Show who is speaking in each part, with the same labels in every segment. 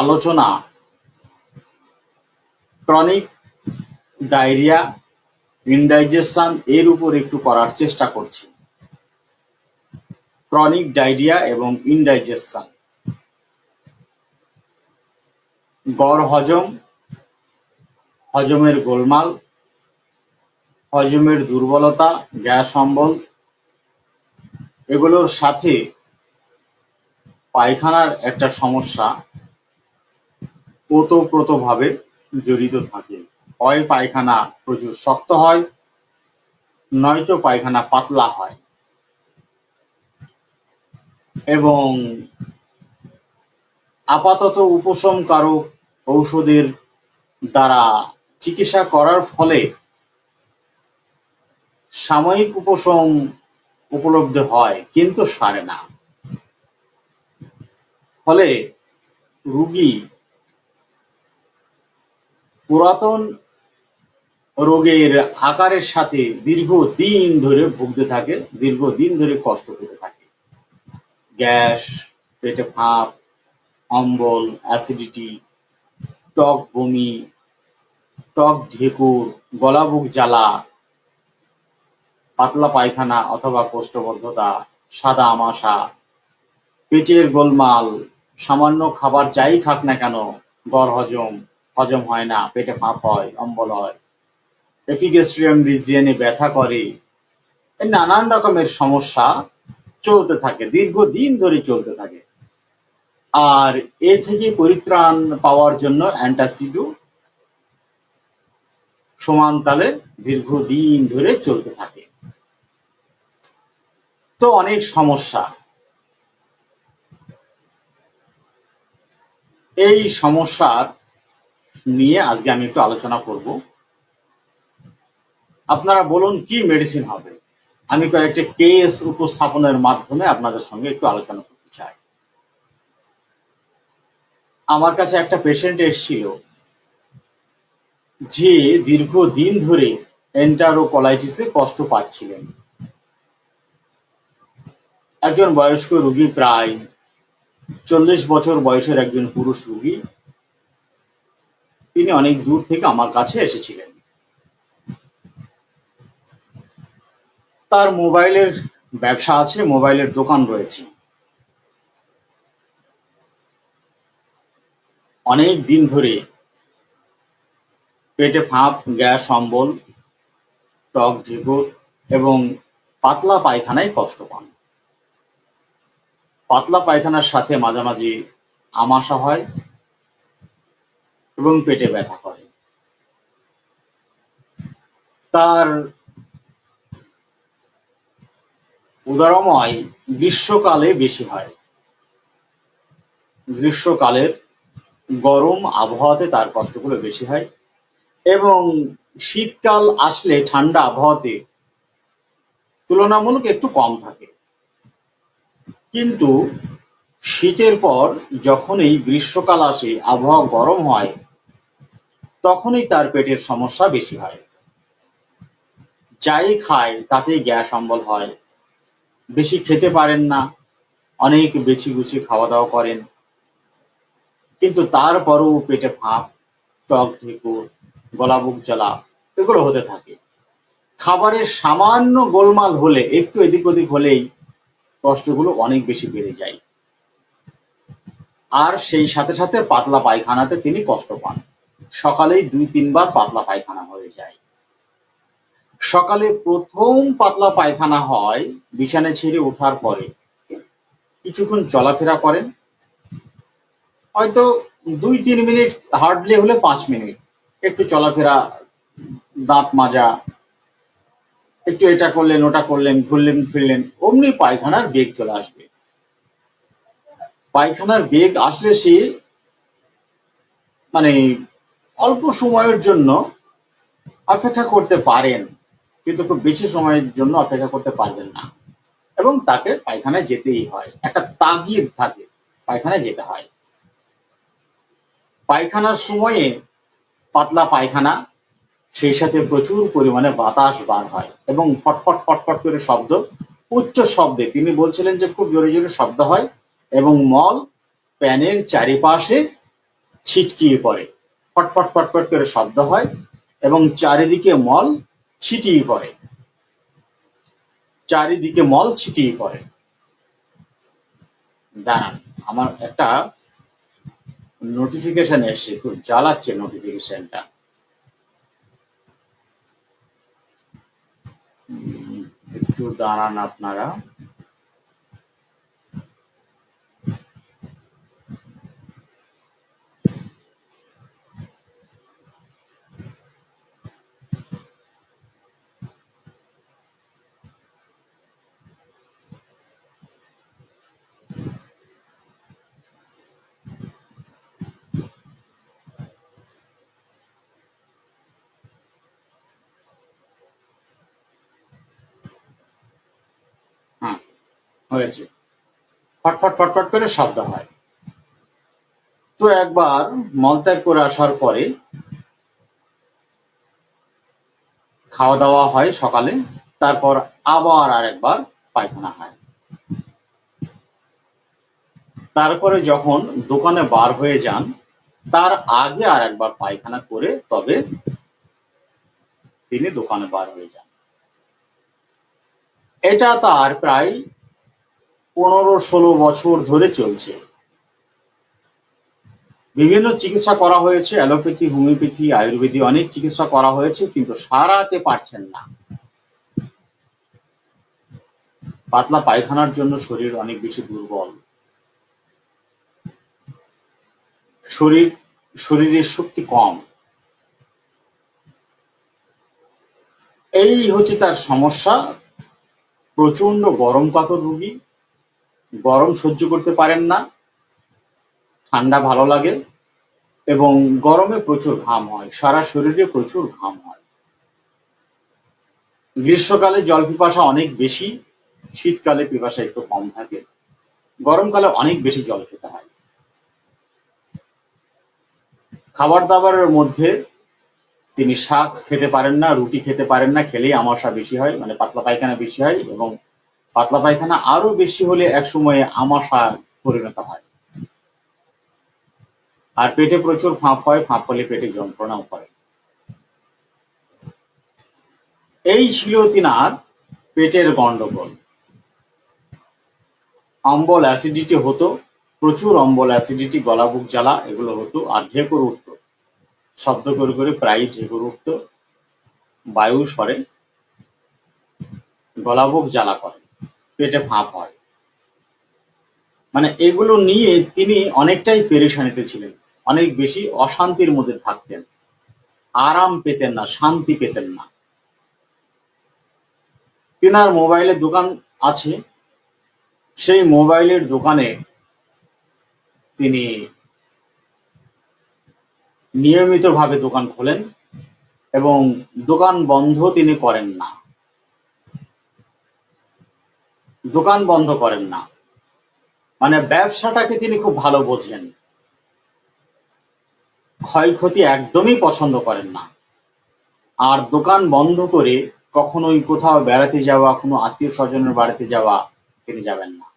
Speaker 1: আলোচনা chronic diarrhoea, indigestion এর উপর একটু করার চেষ্টা করছি। ক্রনিক ডায়রিয়া এবং ইনডাইজেশন, গড় হজম, হজমের গোলমাল, হজমের দুর্বলতা, গ্যাস অম্বল, এগুলোর সাথে পায়খানার একটা সমস্যা ওতপ্রোতভাবে জড়িত থাকে। হয় পায়খানা প্রচুর শক্ত হয়, নয়তো পায়খানা পাতলা হয়। এবং আপাতত উপশমকারক ঔষধের দ্বারা চিকিৎসা করার ফলে সাময়িক উপশম উপলব্ধ হয়, কিন্তু সারে না। ফলে রোগী পুরাতন রোগের আকারের সাথে দীর্ঘদিন ধরে ভুগতে থাকে, দীর্ঘদিন ধরে কষ্ট পেতে থাকে। গ্যাস, পেটে ফাঁপ, অম্বল, অ্যাসিডিটি, টক বমি, টক ঢেকুর, গলা বুক জ্বালা, পাতলা পায়খানা অথবা কোষ্ঠবদ্ধতা, সাদা আমাশা, পেটের গোলমাল, সামান্য খাবার যাই খাক না কেন গড় হজম হয় না, পেটে ফাঁপ হয়, অম্বল হয়, এপিগ্যাস্ট্রিয়াম রিজিয়নে ব্যথা করে, নানান রকমের সমস্যা চলতে থাকে, দীর্ঘদিন ধরে চলতে থাকে। আর এ থেকে পরিত্রাণ পাওয়ার জন্য অ্যান্টাসিডও সমান তালে দীর্ঘদিন ধরে চলতে থাকে। তো অনেক সমস্যা, এই সমস্যার নিয়ে আজকে আমি একটু আলোচনা করব। আপনারা বলুন কি মেডিসিন হবে। আমি কয়েকটা কেস উপস্থাপনের মাধ্যমে আপনাদের সঙ্গে একটু আলোচনা করতে চাই। আমার কাছে একটা পেশেন্ট এসেছিল যে দীর্ঘদিন ধরে এন্টারোকলাইটিসে কষ্ট পাচ্ছিলেন। একজন বয়স্ক রোগী, প্রায় 40 বছর বয়সের একজন পুরুষ রোগী। তিনি অনেক দূর থেকে আমার কাছে এসেছিলেন। তার মোবাইলের ব্যবসা আছে, মোবাইলের দোকান রয়েছে। অনেক দিন ধরে পেটে ফাঁপ, গ্যাস অম্বল, টক ঢেকুর এবং পাতলা পায়খানায় কষ্ট পান। পাতলা পায়খানার সাথে মাঝামাঝি আমাশা হয় এবং পেটে ব্যথা করে। তার উদরময় গ্রীষ্মকালে বেশি হয়। গ্রীষ্মকালের গরম আবহাওয়াতে তার কষ্টগুলো বেশি হয় এবং শীতকাল আসলে ঠান্ডা আবহাওয়াতে তুলনামূলক একটু কম থাকে। কিন্তু শীতের পর যখনই গ্রীষ্মকাল আসে, আবহাওয়া গরম হয়, তখনই তার পেটের সমস্যা বেশি হয়। যাই খায় তাতেই গ্যাস অম্বল হয়, বেশি খেতে পারেন না, অনেক বেছি গুছি খাওয়া দাওয়া করেন, কিন্তু তারপরও পেটে ফাঁপ, টক ঢেকুর, গলা বুক জ্বালা এগুলো হতে থাকে। খাবারের সামান্য গোলমাল হলে, একটু এদিক ওদিক হলেই কষ্টগুলো অনেক বেশি বেড়ে যায়। আর সেই সাথে সাথে পাতলা পায়খানাতে তিনি কষ্ট পান। সকালেই 2-3 বার পাতলা পায়খানা হয়ে যায়। সকালে প্রথম পাতলা পায়খানা হয় বিছানা ছেড়ে ওঠার পরে। কিছুক্ষণ চলাফেরা করেন, হয়তো 2-3 মিনিট, হার্ডলি হলে 5 মিনিট, একটু চলাফেরা, দাঁত মাজা, একটু এটা করলেন ওটা করলেন, ঘুরলেন ফিরলেন, অমনি পায়খানার বেগ চলে আসবে। পায়খানার বেগ আসলে সে মানে অল্প সময়ের জন্য অপেক্ষা করতে পারেন, কিন্তু খুব বেশি সময়ের জন্য অপেক্ষা করতে পারবেন না এবং তাকে পায়খানায় যেতেই হয়। একটা তাগিদ থাকে, পায়খানায় যেতে হয়। পায়খানার সময়ে পাতলা পায়খানা, সেই সাথে প্রচুর পরিমাণে বাতাস বার হয় এবং ফটফট ফটফট করে শব্দ, উচ্চ শব্দে। তিনি বলছিলেন যে খুব জোরে জোরে শব্দ হয় এবং মল প্যানের চারিপাশে ছিটকিয়ে পড়ে, ফটফট ফটফট করে শব্দ হয় এবং চারিদিকে মল ছিটিয়ে পড়ে, চারিদিকে মল ছিটিয়ে পড়ে। দাঁড়ান, আমার একটা নোটিফিকেশন এসছে, খুব জ্বালাচ্ছে নোটিফিকেশনটা। একটু দাঁড়ান আপনারা। হ্যাঁ, হয়েছে। ফটফট ফটফট করে শব্দ হয়। তো একবার মলত্যাগ করে আসার পরে খাওয়া দাওয়া হয় সকালে, তারপর আবার আরেকবার পায়খানা হয়। তারপরে যখন দোকানে বার হয়ে যান, তার আগে আরেকবার পায়খানা করে তবে তিনি দোকানে বার হয়ে যান। এটা তার প্রায় 15-16 বছর ধরে চলছে। বিভিন্ন চিকিৎসা করা হয়েছে, অ্যালোপ্যাথি, হোমিওপ্যাথি, আয়ুর্বেদিক অনেক চিকিৎসা করা হয়েছে, কিন্তু সারাতে পারছেন না। পাতলা পায়খানার জন্য শরীর অনেক বেশি দুর্বল, শরীরের শক্তি কম। এই হচ্ছে তার সমস্যা। প্রচন্ড গরম কাতর রোগী, গরম সহ্য করতে পারেন না, ঠান্ডা ভালো লাগে এবং গরমে প্রচুর ঘাম হয়, সারা শরীরে প্রচুর ঘাম হয়। গ্রীষ্মকালে জল পিপাসা অনেক বেশি, শীতকালে পিপাসা একটু কম থাকে, গরমকালে অনেক বেশি জল খেতে হয়। খাবার দাবারের মধ্যে তিনি শাক খেতে পারেন না, রুটি খেতে পারেন না, খেলেই আমাশা বেশি হয়, মানে পাতলা পায়খানা বেশি হয়, এবং পাতলা পায়খানা আরো বেশি হলে একসময়ে আমাশা পরিণত হয়। আর পেটে প্রচুর ফাঁপ হয়, ফাঁপ হলে পেটে যন্ত্রণাও করে। এই ছিল তিনার পেটের গন্ডগোল। অম্বল অ্যাসিডিটি হতো, প্রচুর অম্বল অ্যাসিডিটি, গলা বুক জ্বালা এগুলো হতো, আর ঢেকুর উঠতো, শব্দ করে করে প্রায় ঢেকুর উঠতো, বায়ু সরে, গলা বুক জ্বালা করে, পেটে ফাঁপ হয়। মানে এগুলো নিয়ে তিনি অনেকটাই পেরেশানিতে ছিলেন, অনেক বেশি অশান্তির মধ্যে থাকতেন, আরাম পেতেন না, শান্তি পেতেন না। তিনার মোবাইলের দোকান আছে, সেই মোবাইলের দোকানে তিনি নিয়মিতভাবে দোকান খোলেন এবং দোকান বন্ধ তিনি করেন না, দোকান বন্ধ করেন না। মানে ব্যবসাটাকে তিনি খুব ভালো বোঝেন, ক্ষয়ক্ষতি একদমই পছন্দ করেন না। আর দোকান বন্ধ করে কখনোই কোথাও বেড়াতে যাওয়া, কোনো আত্মীয় স্বজনের বাড়িতে যাওয়া তিনি যাবেন না।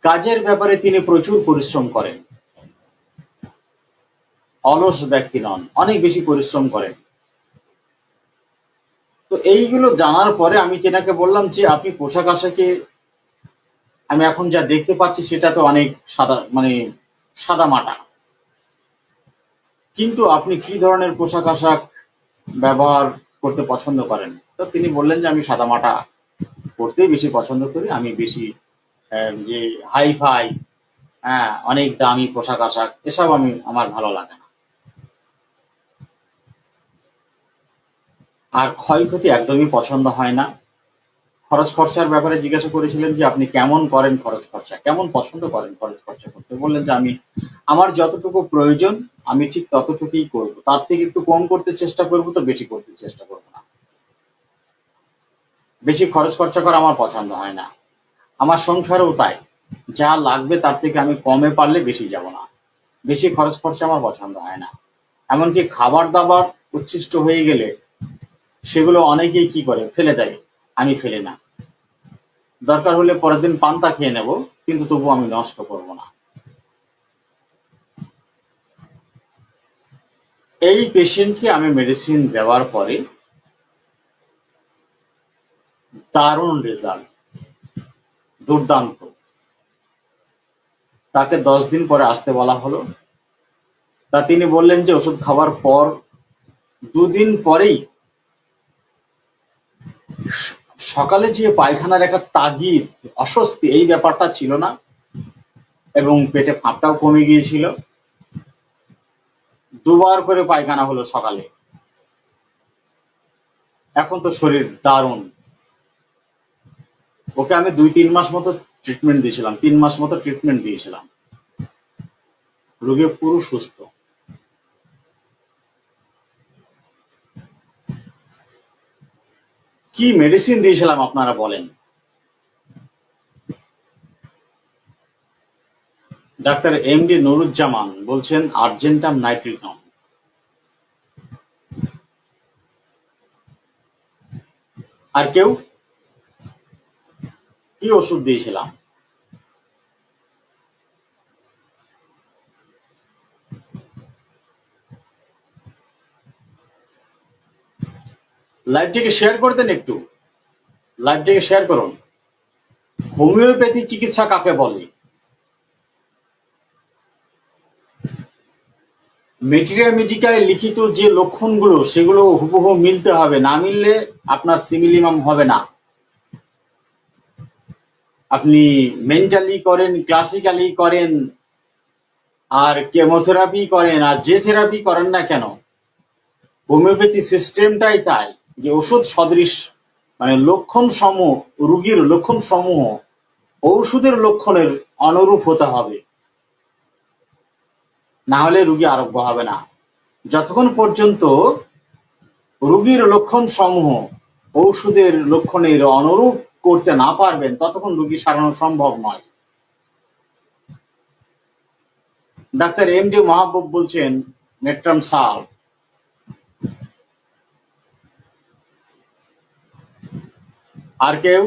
Speaker 1: কাজের ব্যাপারে তিনি প্রচুর পরিশ্রম করেন, অলস ব্যক্তি নন, অনেক বেশি পরিশ্রম করেন। তো এইগুলো জানার পরে আমি তেনাকে বললাম যে আপনি পোশাক আশাকে, আমি এখন যা দেখতে পাচ্ছি সেটা তো অনেক সাদা, মানে সাদা মাটা, কিন্তু আপনি কি ধরনের পোশাক আশাক ব্যবহার করতে পছন্দ করেন? তো তিনি বললেন যে আমি সাদা মাটা পড়তেই বেশি পছন্দ করি, আমি বেশি যে হাই ফাই, হ্যাঁ, অনেক দামি পোশাক আশাক এসব আমার ভালো লাগে না। আর ক্ষয়ক্ষতি একদমই পছন্দ হয় না। খরচ খরচার ব্যাপারে জিজ্ঞাসা করেছিলেন যে আপনি কেমন করেন খরচ খরচা, কেমন পছন্দ করেন খরচ খরচা করতে? বললেন যে আমি আমার যতটুকু প্রয়োজন আমি ঠিক ততটুকুই করব, তার থেকে একটু কম করতে চেষ্টা করব, তো বেশি করতে চেষ্টা করব না। বেশি খরচ খরচা করা আমার পছন্দ হয় না। আমার সংসারেও তাই, যা লাগবে তার থেকে আমি কমে পারলে বেশি যাব না। বেশি খরচ খরচা আমার পছন্দ হয় না। এমনকি খাবার দাবার উচ্ছিষ্ট হয়ে গেলে সেগুলো অনেকেই কি করে, ফেলে দেয়, আমি ফেলি না। দরকার হলে পরের দিন পান্তা খেয়ে নেব, কিন্তু তবুও আমি নষ্ট করব না। এই পেশেন্টকে আমি মেডিসিন দেওয়ার পরে দারুণ রেজাল্ট, দুর্দান্ত। তাকে 10 দিন পরে আসতে বলা হলো। তা তিনি বললেন যে ওষুধ খাওয়ার পর 2 দিন পরেই সকালে যে পায়খানার একটা তাগিদ, অস্বস্তি, এই ব্যাপারটা ছিল না এবং পেটে ফাঁপটাও কমে গিয়েছিল। 2বার করে পায়খানা হলো সকালে। এখন তো শরীর দারুণ। ওকে আমি 2-3 মাস মতো ট্রিটমেন্ট দিয়েছিলাম, 3 মাস মতো ট্রিটমেন্ট দিয়েছিলাম। রোগী পুরো সুস্থ। কি মেডিসিন দিয়েছিলাম আপনারা বলেন? ডাক্তার এমডি নুরুজ্জামান বলছেন আর্জেন্টাম নাইট্রিকাম। আর কেউ? কি ওষুধ দিয়েছিলাম? লাইভটিকে শেয়ার করে দেন একটু। লাইভটিকে শেয়ার করুন। হোমিওপ্যাথি চিকিৎসা কাকে বলে? মেটেরিয়া মেডিকায় লিখিত যে লক্ষণগুলো সেগুলো হুবহু মিলতে হবে, না মিললে আপনার সিমিলিমাম হবে না। আপনি মেন্টালি করেন, ক্লাসিক্যালি করেন, আর কেমোথেরাপি করেন, আর যে থেরাপি করেন না কেন, হোমিওপ্যাথি সিস্টেমটাই তাই যে ওষুধ সদৃশ, মানে লক্ষণ সমূহ, রোগীর লক্ষণ সমূহ ঔষধের লক্ষণের অনুরূপ হতে হবে, না হলে রোগী আরোগ্য হবে না। যতক্ষণ পর্যন্ত রোগীর লক্ষণ সমূহ ঔষধের লক্ষণের অনুরূপ করতে না পারবেন ততক্ষণ রোগী সারানো সম্ভব নয়। ডাক্তার এমডি মাহবুব বলছেন নেট্রাম সাল। আর কেউ?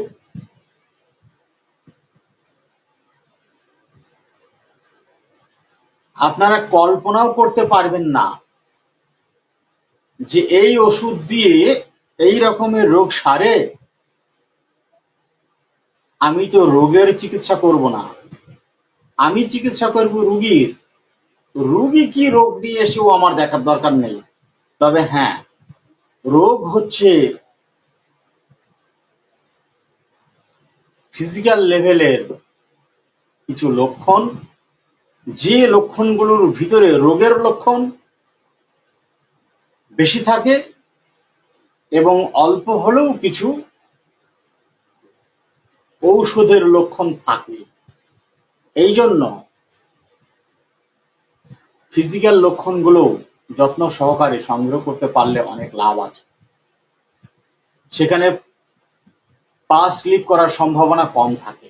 Speaker 1: আপনারা কল্পনাও করতে পারবেন না যে এই ওষুধ দিয়ে এই রকমের রোগ সারে। আমি তো রোগের চিকিৎসা করব না, আমি চিকিৎসা করব রুগীর। রুগী কি রোগ নিয়ে এসেও আমার দেখার দরকার নেই। তবে হ্যাঁ, রোগ হচ্ছে ফিজিক্যাল লেভেলের কিছু লক্ষণ, যে লক্ষণগুলোর ভিতরে রোগের লক্ষণ বেশি থাকে এবং অল্প হলেও কিছু ঔষধের লক্ষণ থাকে। এই জন্য ফিজিক্যাল লক্ষণগুলো যত্ন সহকারে সংগ্রহ করতে পারলে অনেক লাভ আছে। সেখানে পা স্লিপ করার সম্ভাবনা কম থাকে।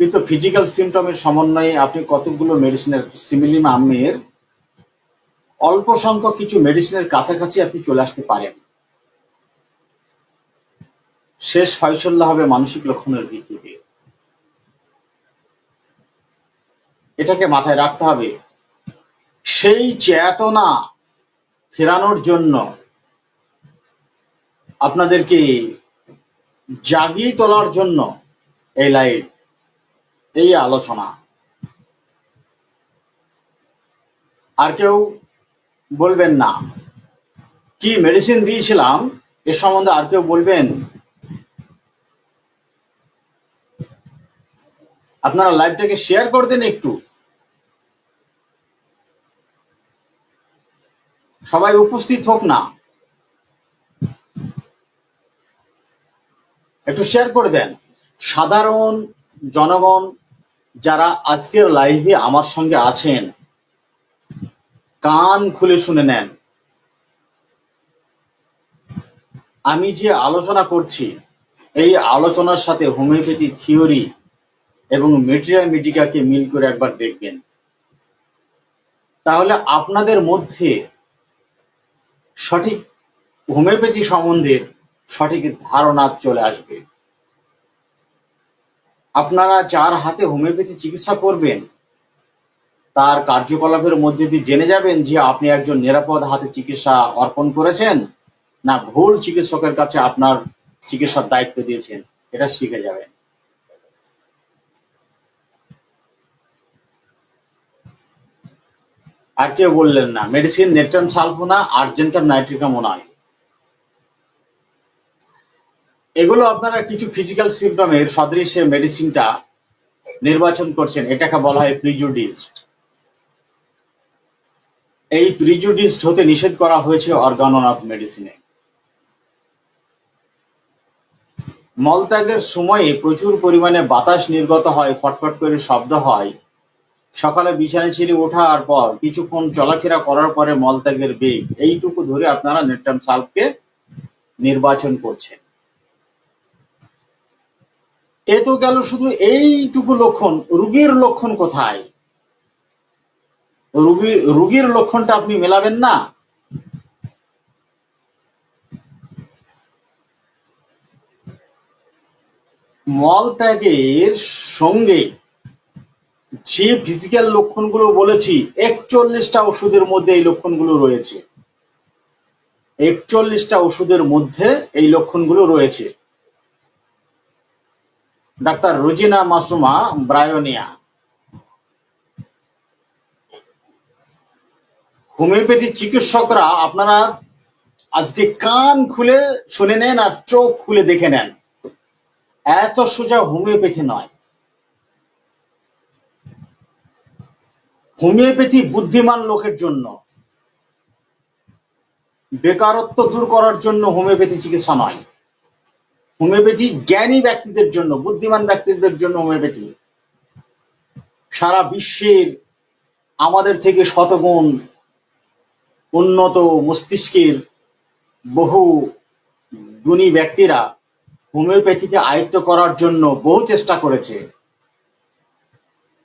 Speaker 1: কিন্তু ফিজিক্যাল সিমটমের সমন্বয়ে আপনি কতগুলো মেডিসিনের সিমিলিমামের অল্প সংখ্যক কিছু মেডিসিনের কাছাকাছি আপনি চলে আসতে পারেন। শেষ ফয়সালা হবে মানসিক লক্ষণের ভিত্তিতে। এটাকে মাথায় রাখতে হবে। সেই চেতনা ফেরানোর জন্য আপনাদেরকে জাগিয়ে তোলার জন্য এই লাইভ, এই আলোচনা। আর কেউ বলবেন না? কি মেডিসিন দিয়েছিলাম এ সম্বন্ধে আর কেউ বলবেন? আপনারা লাইভটাকে শেয়ার করে দেন একটু। সবাই উপস্থিত হোক না, একটু শেয়ার করে দেন। সাধারণ জনগণ যারা আজকের লাইভে আমার সঙ্গে আছেন, কান খুলে শুনে নেন। আমি যে আলোচনা করছি এই আলোচনার সাথে হোমিওপ্যাথি থিওরি এবং মেটেরিয়া মেডিকাকে মিল করে একবার দেখবেন, তাহলে আপনাদের মধ্যে সঠিক হোমিওপ্যাথি সম্বন্ধে সঠিক ধারণা চলে আসবে। আপনারা যার হাতে হোমিওপ্যাথি চিকিৎসা করবেন তার কার্যকলাপের মধ্যে দিয়ে জেনে যাবেন যে আপনি একজন নিরাপদ হাতে চিকিৎসা অর্পণ করেছেন না ভুল চিকিৎসকের কাছে আপনার চিকিৎসার দায়িত্ব দিয়েছেন, এটা শিখে যাবেন। আর কেউ বললেন না মেডিসিন নেট্রাম সালফোনা আর্জেন্টাম নাইট্রিকামও নয়। এগুলো আপনারা কিছু ফিজিক্যাল সিম্পটমের সদৃশ্যে মেডিসিনটা নির্বাচন করছেন, এটাকে বলা হয় প্রিজুডিসড। এই প্রিজুডিসড হতে নিষেধ করা হয়েছে অর্গানন অফ মেডিসিনে। মলত্যাগের সময়ে প্রচুর পরিমাণে বাতাস নির্গত হয়, ফটফট করে শব্দ হয়। সকালে বিছানা ছেড়ে ওঠার পর কিছুক্ষণ চলাফেরা করার পরে মলত্যাগের বেগ, এইটুকু ধরে আপনারা নেট্রাম সালফকে নির্বাচন করছেন। এ তো গেল শুধু এইটুকু লক্ষণ। রোগীর লক্ষণ কোথায়? রোগীর লক্ষণটা আপনি মেলাবেন না। মলত্যাগের সঙ্গে যে ফিজিক্যাল লক্ষণগুলো বলেছি 41টা ওষুধের মধ্যে এই লক্ষণগুলো রয়েছে। 41টা ওষুধের মধ্যে এই লক্ষণগুলো রয়েছে। Doctor Rojina Masuma, Bryonia. Homeopathy চিকিৎসকরা আপনারা আজকে কান খুলে শুনে নেন আর চোখ খুলে দেখে নেন, এত সোজা হোমিওপ্যাথি নয়। হোমিওপ্যাথি বুদ্ধিমান লোকের জন্য, বেকারত্ব দূর করার জন্য হোমিওপ্যাথি চিকিৎসা নয়। হোমিওপ্যাথি জ্ঞানী ব্যক্তিদের জন্য, বুদ্ধিমান ব্যক্তিদের জন্য হোমিওপ্যাথি। সারা বিশ্বের আমাদের থেকে শতগুণ উন্নত মস্তিষ্কের বহু গুণী ব্যক্তিরা হোমিওপ্যাথিকে আয়ত্ত করার জন্য বহু চেষ্টা করেছে,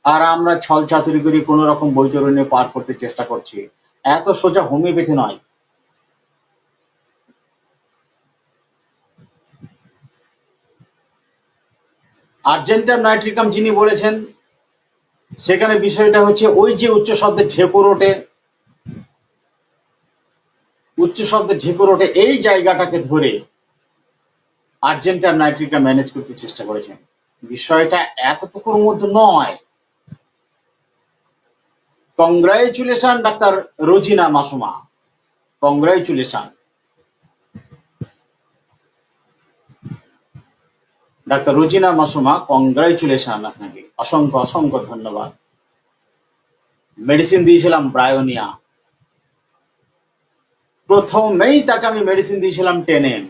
Speaker 1: আর আমরা ছল চাতুরি করে কোন রকম বৈতরণে পার করতে চেষ্টা করছি। এত সোজা হোমিওপ্যাথি নয়। আর্জেন্টাম নাইট্রিকাম যিনি বলেছেন, সেখানে বিষয়টা হচ্ছে ওই যে উচ্চ শব্দে ঢেকুর ওঠে, এই জায়গাটাকে ধরে আর্জেন্টাম নাইট্রিকাম ম্যানেজ করতে চেষ্টা করেছেন। বিষয়টা এতটুকুর মধ্যে নয়। Congratulation doctor Rojina Masuma, congratulation. Doctor Rojina Masuma, congratulation, আপনাকে অসংখ্য অসংখ্য ধন্যবাদ। মেডিসিন দিয়েছিলাম ব্রায়োনিয়া, প্রথমেই তাকে আমি মেডিসিন দিয়েছিলাম 10M।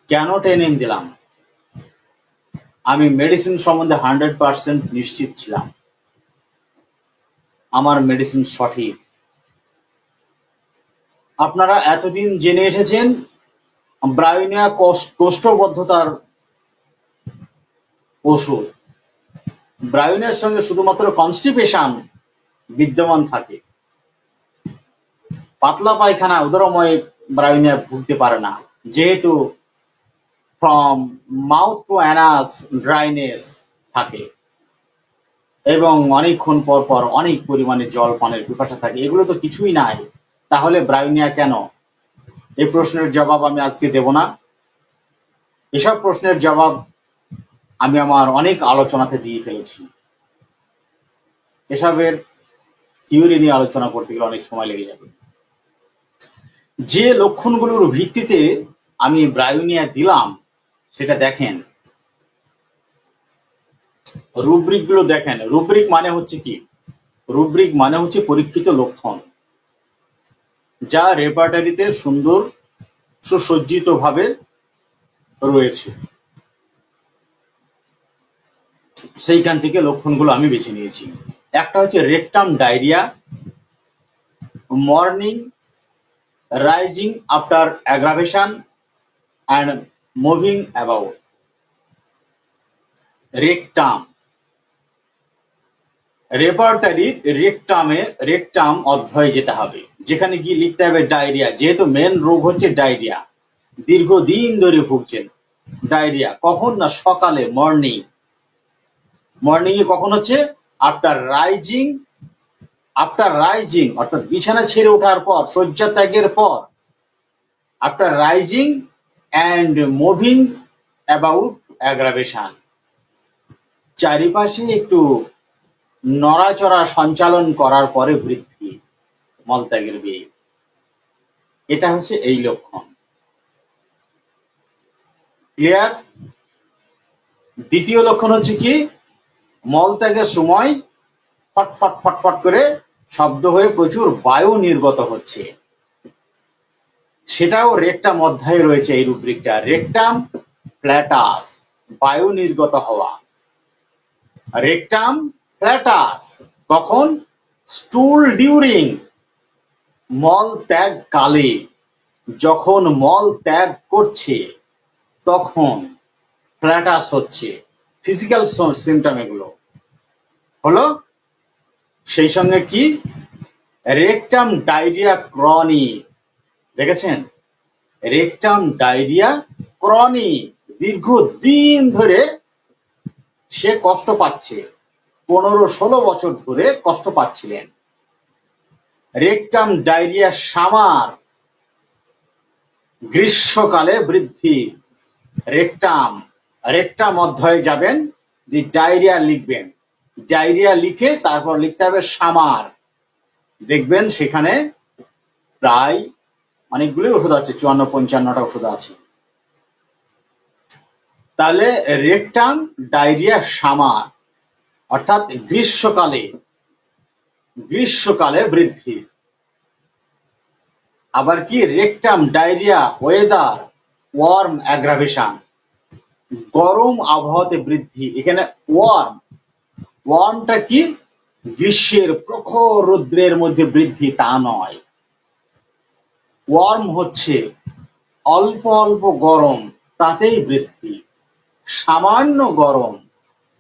Speaker 1: কেন 10M দিলাম? আমি মেডিসিন সম্বন্ধে 100% নিশ্চিত ছিলাম আমার মেডিসিন সঠিক। আপনারা এতদিন জেনে এসেছেন ব্রায়োনিয়া কোষ্ঠবদ্ধতার ওষুধ। ব্রায়োনিয়ার সঙ্গে শুধুমাত্র কনস্টিপেশন বিদ্যমান থাকে। পাতলা পায়খানা, উদরময় ব্রায়োনিয়া ভুগতে পারে না, যেহেতু from mouth to Anas dryness থাকে এবং অনেকক্ষণ পর পর অনেক পরিমাণে জল পানের পিপাসা থাকে। এগুলো তো কিছুই নাই, তাহলে ব্রায়োনিয়া কেন? এই প্রশ্নের জবাব আমি আজকে দেব না। এসব প্রশ্নের জবাব আমি আমার অনেক আলোচনাতে দিয়ে ফেলেছি। এসবের থিওরি নিয়ে আলোচনা করতে গেলে অনেক সময় লেগে যাবে। যে লক্ষণগুলোর ভিত্তিতে আমি ব্রায়োনিয়া দিলাম সেটা দেখেন, রুব্রিক গুলো দেখেন। রুব্রিক মানে হচ্ছে কি? রুব্রিক মানে হচ্ছে পরীক্ষিত লক্ষণ, যা রেপার্টারিতে সুন্দর সুসজ্জিত ভাবে রয়েছে। সেইখান থেকে লক্ষণগুলো আমি বেছে নিয়েছি। একটা হচ্ছে rectum diarrhoea, morning rising after aggravation and moving about. Rectum, রেপার্টারির রেকটাম অধ্যায়ে যেতে হবে, যেখানে গিয়ে লিখতে হবে ডায়রিয়া। যেহেতু মেন রোগ হচ্ছে ডায়রিয়া, দীর্ঘদিন ধরে ভুগছেন। ডায়রিয়া কখন? না সকালে, মর্নিং। মর্নিং এ কখন হচ্ছে? আফটার রাইজিং, অর্থাৎ বিছানা ছেড়ে ওঠার পর, শয্যা ত্যাগের পর। After rising and moving about aggravation, চারিপাশে একটু নড়াচড়া সঞ্চালন করার পরে বৃদ্ধি, মলত্যাগের বেগ। এটা হচ্ছে এই লক্ষণ। ক্লিয়ার? দ্বিতীয় লক্ষণ হচ্ছে কি? মলত্যাগের সময় ফটফট ফটফট করে শব্দ হয়ে প্রচুর বায়ু নির্গত হচ্ছে। সেটাও রেকটাম অধ্যায়ে রয়েছে এই রুব্রিকটা, রেকটাম ফ্ল্যাটাস, বায়ু নির্গত হওয়া। রেকটাম ফ্ল্যাটাস কখন? স্টুল ডিউরিং, মল ত্যাগ কালে, যখন মল ত্যাগ করছে তখন ফ্ল্যাটাস হচ্ছে। ফিজিক্যাল সিমটম এগুলো হলো। সেই সঙ্গে কি? রেকটাম ডায়রিয়া ক্রনিক, দেখেছেন? রেকটাম ডায়রিয়া ক্রনিক, দীর্ঘদিন ধরে সে কষ্ট পাচ্ছে, 15-16 বছর ধরে কষ্ট পাচ্ছিলেন। রেকটাম ডায়রিয়া সামার, গ্রীষ্মকালে বৃদ্ধি। রেকটাম অধ্যায়ে যাবেন, ডায়রিয়া লিখবেন, ডায়রিয়া লিখে তারপর লিখতে হবে সামার। দেখবেন সেখানে প্রায় অনেকগুলি ওষুধ আছে, 54-55টা ওষুধ আছে। তাহলে রেকটাম ডায়রিয়া সামার অর্থাৎ গ্রীষ্মকালে বৃদ্ধি। আবার কি? Rectum diarrhoea weather warm aggravation, গরম আবহাওয়াতে বৃদ্ধি। এখানে ওয়ার্মটা কি? গ্রীষ্মের প্রখর রৌদ্রের মধ্যে বৃদ্ধি তা নয়। ওয়ার্ম হচ্ছে অল্প অল্প গরম, তাতেই বৃদ্ধি। সামান্য গরম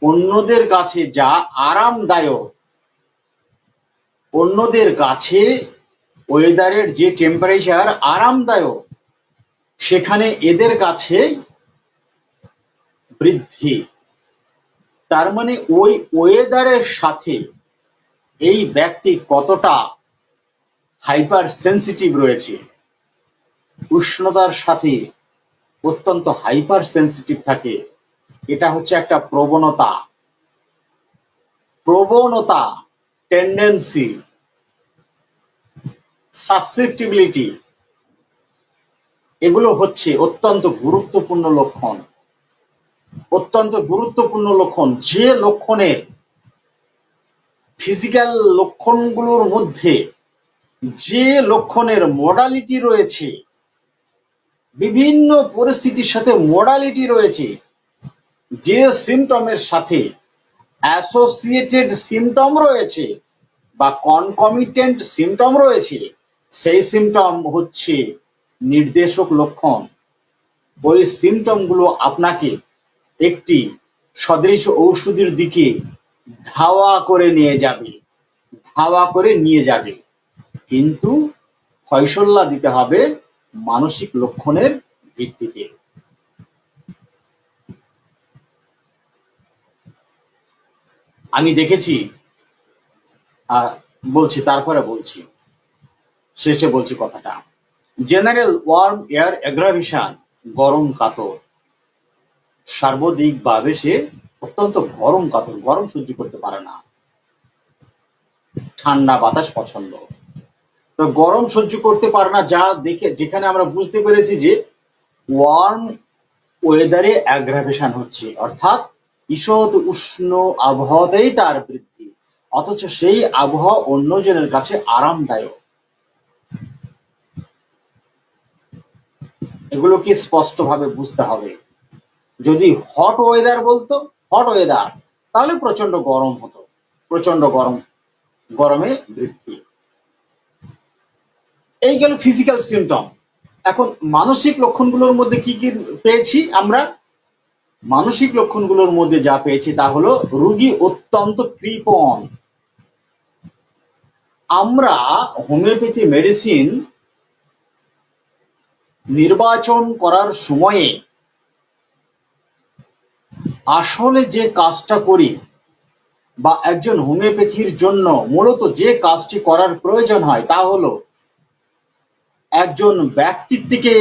Speaker 1: অন্যদের কাছে যা আরামদায়ক, অন্যদের কাছে ওয়েদারের যে টেম্পারেচার আরামদায়ক, সেখানে এদের কাছে বৃদ্ধি। তার মানে ওই ওয়েদারের সাথে এই ব্যক্তি কতটা হাইপার সেন্সিটিভ রয়েছে, উষ্ণতার সাথে অত্যন্ত হাইপার সেন্সিটিভ থাকে। এটা হচ্ছে একটা প্রবণতা, টেন্ডেন্সি, সাসেপ্টিবিলিটি। এগুলো হচ্ছে অত্যন্ত গুরুত্বপূর্ণ লক্ষণ। যে লক্ষণের, ফিজিক্যাল লক্ষণগুলোর মধ্যে যে লক্ষণের মডালিটি রয়েছে, বিভিন্ন পরিস্থিতির সাথে মডালিটি রয়েছে, যে সিমটমের সাথে অ্যাসোসিয়েটেড সিমটম রয়েছে বা কনকমিটেন্ট সিমটম রয়েছে, সেই সিমটম হচ্ছে নির্দেশক লক্ষণ। ওই সিমটমগুলো আপনাকে একটি সদৃশ ঔষধির দিকে ধাওয়া করে নিয়ে যাবে, কিন্তু ফয়সলা দিতে হবে মানসিক লক্ষণের ভিত্তিতে। আমি দেখেছি, তারপরে বলছি, শেষে বলছি কথাটা। জেনারেল ওয়ার্ম এয়ার অ্যাগ্রাভেশন, গরম কাতর, সার্বদিকভাবে সে অত্যন্ত গরম কাতর, গরম সহ্য করতে পারে না, ঠান্ডা বাতাস পছন্দ। তো গরম সহ্য করতে পারে না, যেখানে আমরা বুঝতে পেরেছি যে ওয়ার্ম ওয়েদারে অ্যাগ্রাভেশন হচ্ছে, অর্থাৎ ঈষৎ উষ্ণ আবহাওয়াতেই তার বৃদ্ধি, অথচ সেই আবহাওয়া অন্যজনের কাছে আরামদায়ক। এগুলোকে স্পষ্টভাবে বুঝতে হবে। যদি হট ওয়েদার বলতো, তাহলে প্রচন্ড গরম হতো, গরমে বৃদ্ধি। এই গেল ফিজিক্যাল সিমটম। এখন মানসিক লক্ষণগুলোর মধ্যে কি কি পেয়েছি আমরা? মানসিক লক্ষণগুলোর মধ্যে যা পেয়েছি তা হলো রোগী অত্যন্ত কৃপণ। আমরা হোমিওপ্যাথি মেডিসিন নির্বাচন করার সময়ে আসলে যে কাজটা করি বা একজন হোমিওপ্যাথির জন্য মূলত যে কাজটি করার প্রয়োজন হয় তা হলো একজন ব্যক্তিত্বকে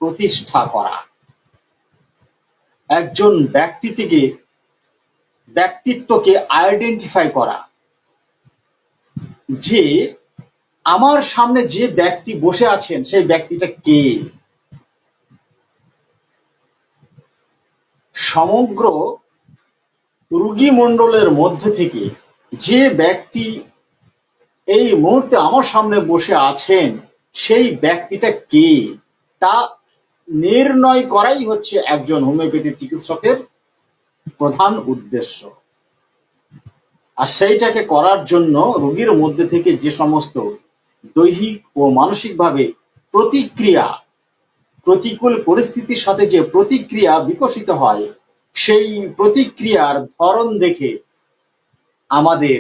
Speaker 1: প্রতিষ্ঠা করা, একজন ব্যক্তিত্বকে আইডেন্টিফাই করা, যে আমার সামনে যে ব্যক্তি বসে আছেন সেই ব্যক্তিটা কে। সমগ্র রোগী মণ্ডলের মধ্যে থেকে যে ব্যক্তি এই মুহূর্তে আমার সামনে বসে আছেন সেই ব্যক্তিটা কে তা নির্ণয় করাই হচ্ছে একজন হোমিওপ্যাথি চিকিৎসকের প্রধান উদ্দেশ্য। আর সেইটাকে করার জন্য রোগীর মধ্যে থেকে যে সমস্ত দৈহিক ও মানসিকভাবে প্রতিক্রিয়া, প্রতিকূল পরিস্থিতির সাথে যে প্রতিক্রিয়া বিকশিত হয় সেই প্রতিক্রিয়ার ধরন দেখে আমাদের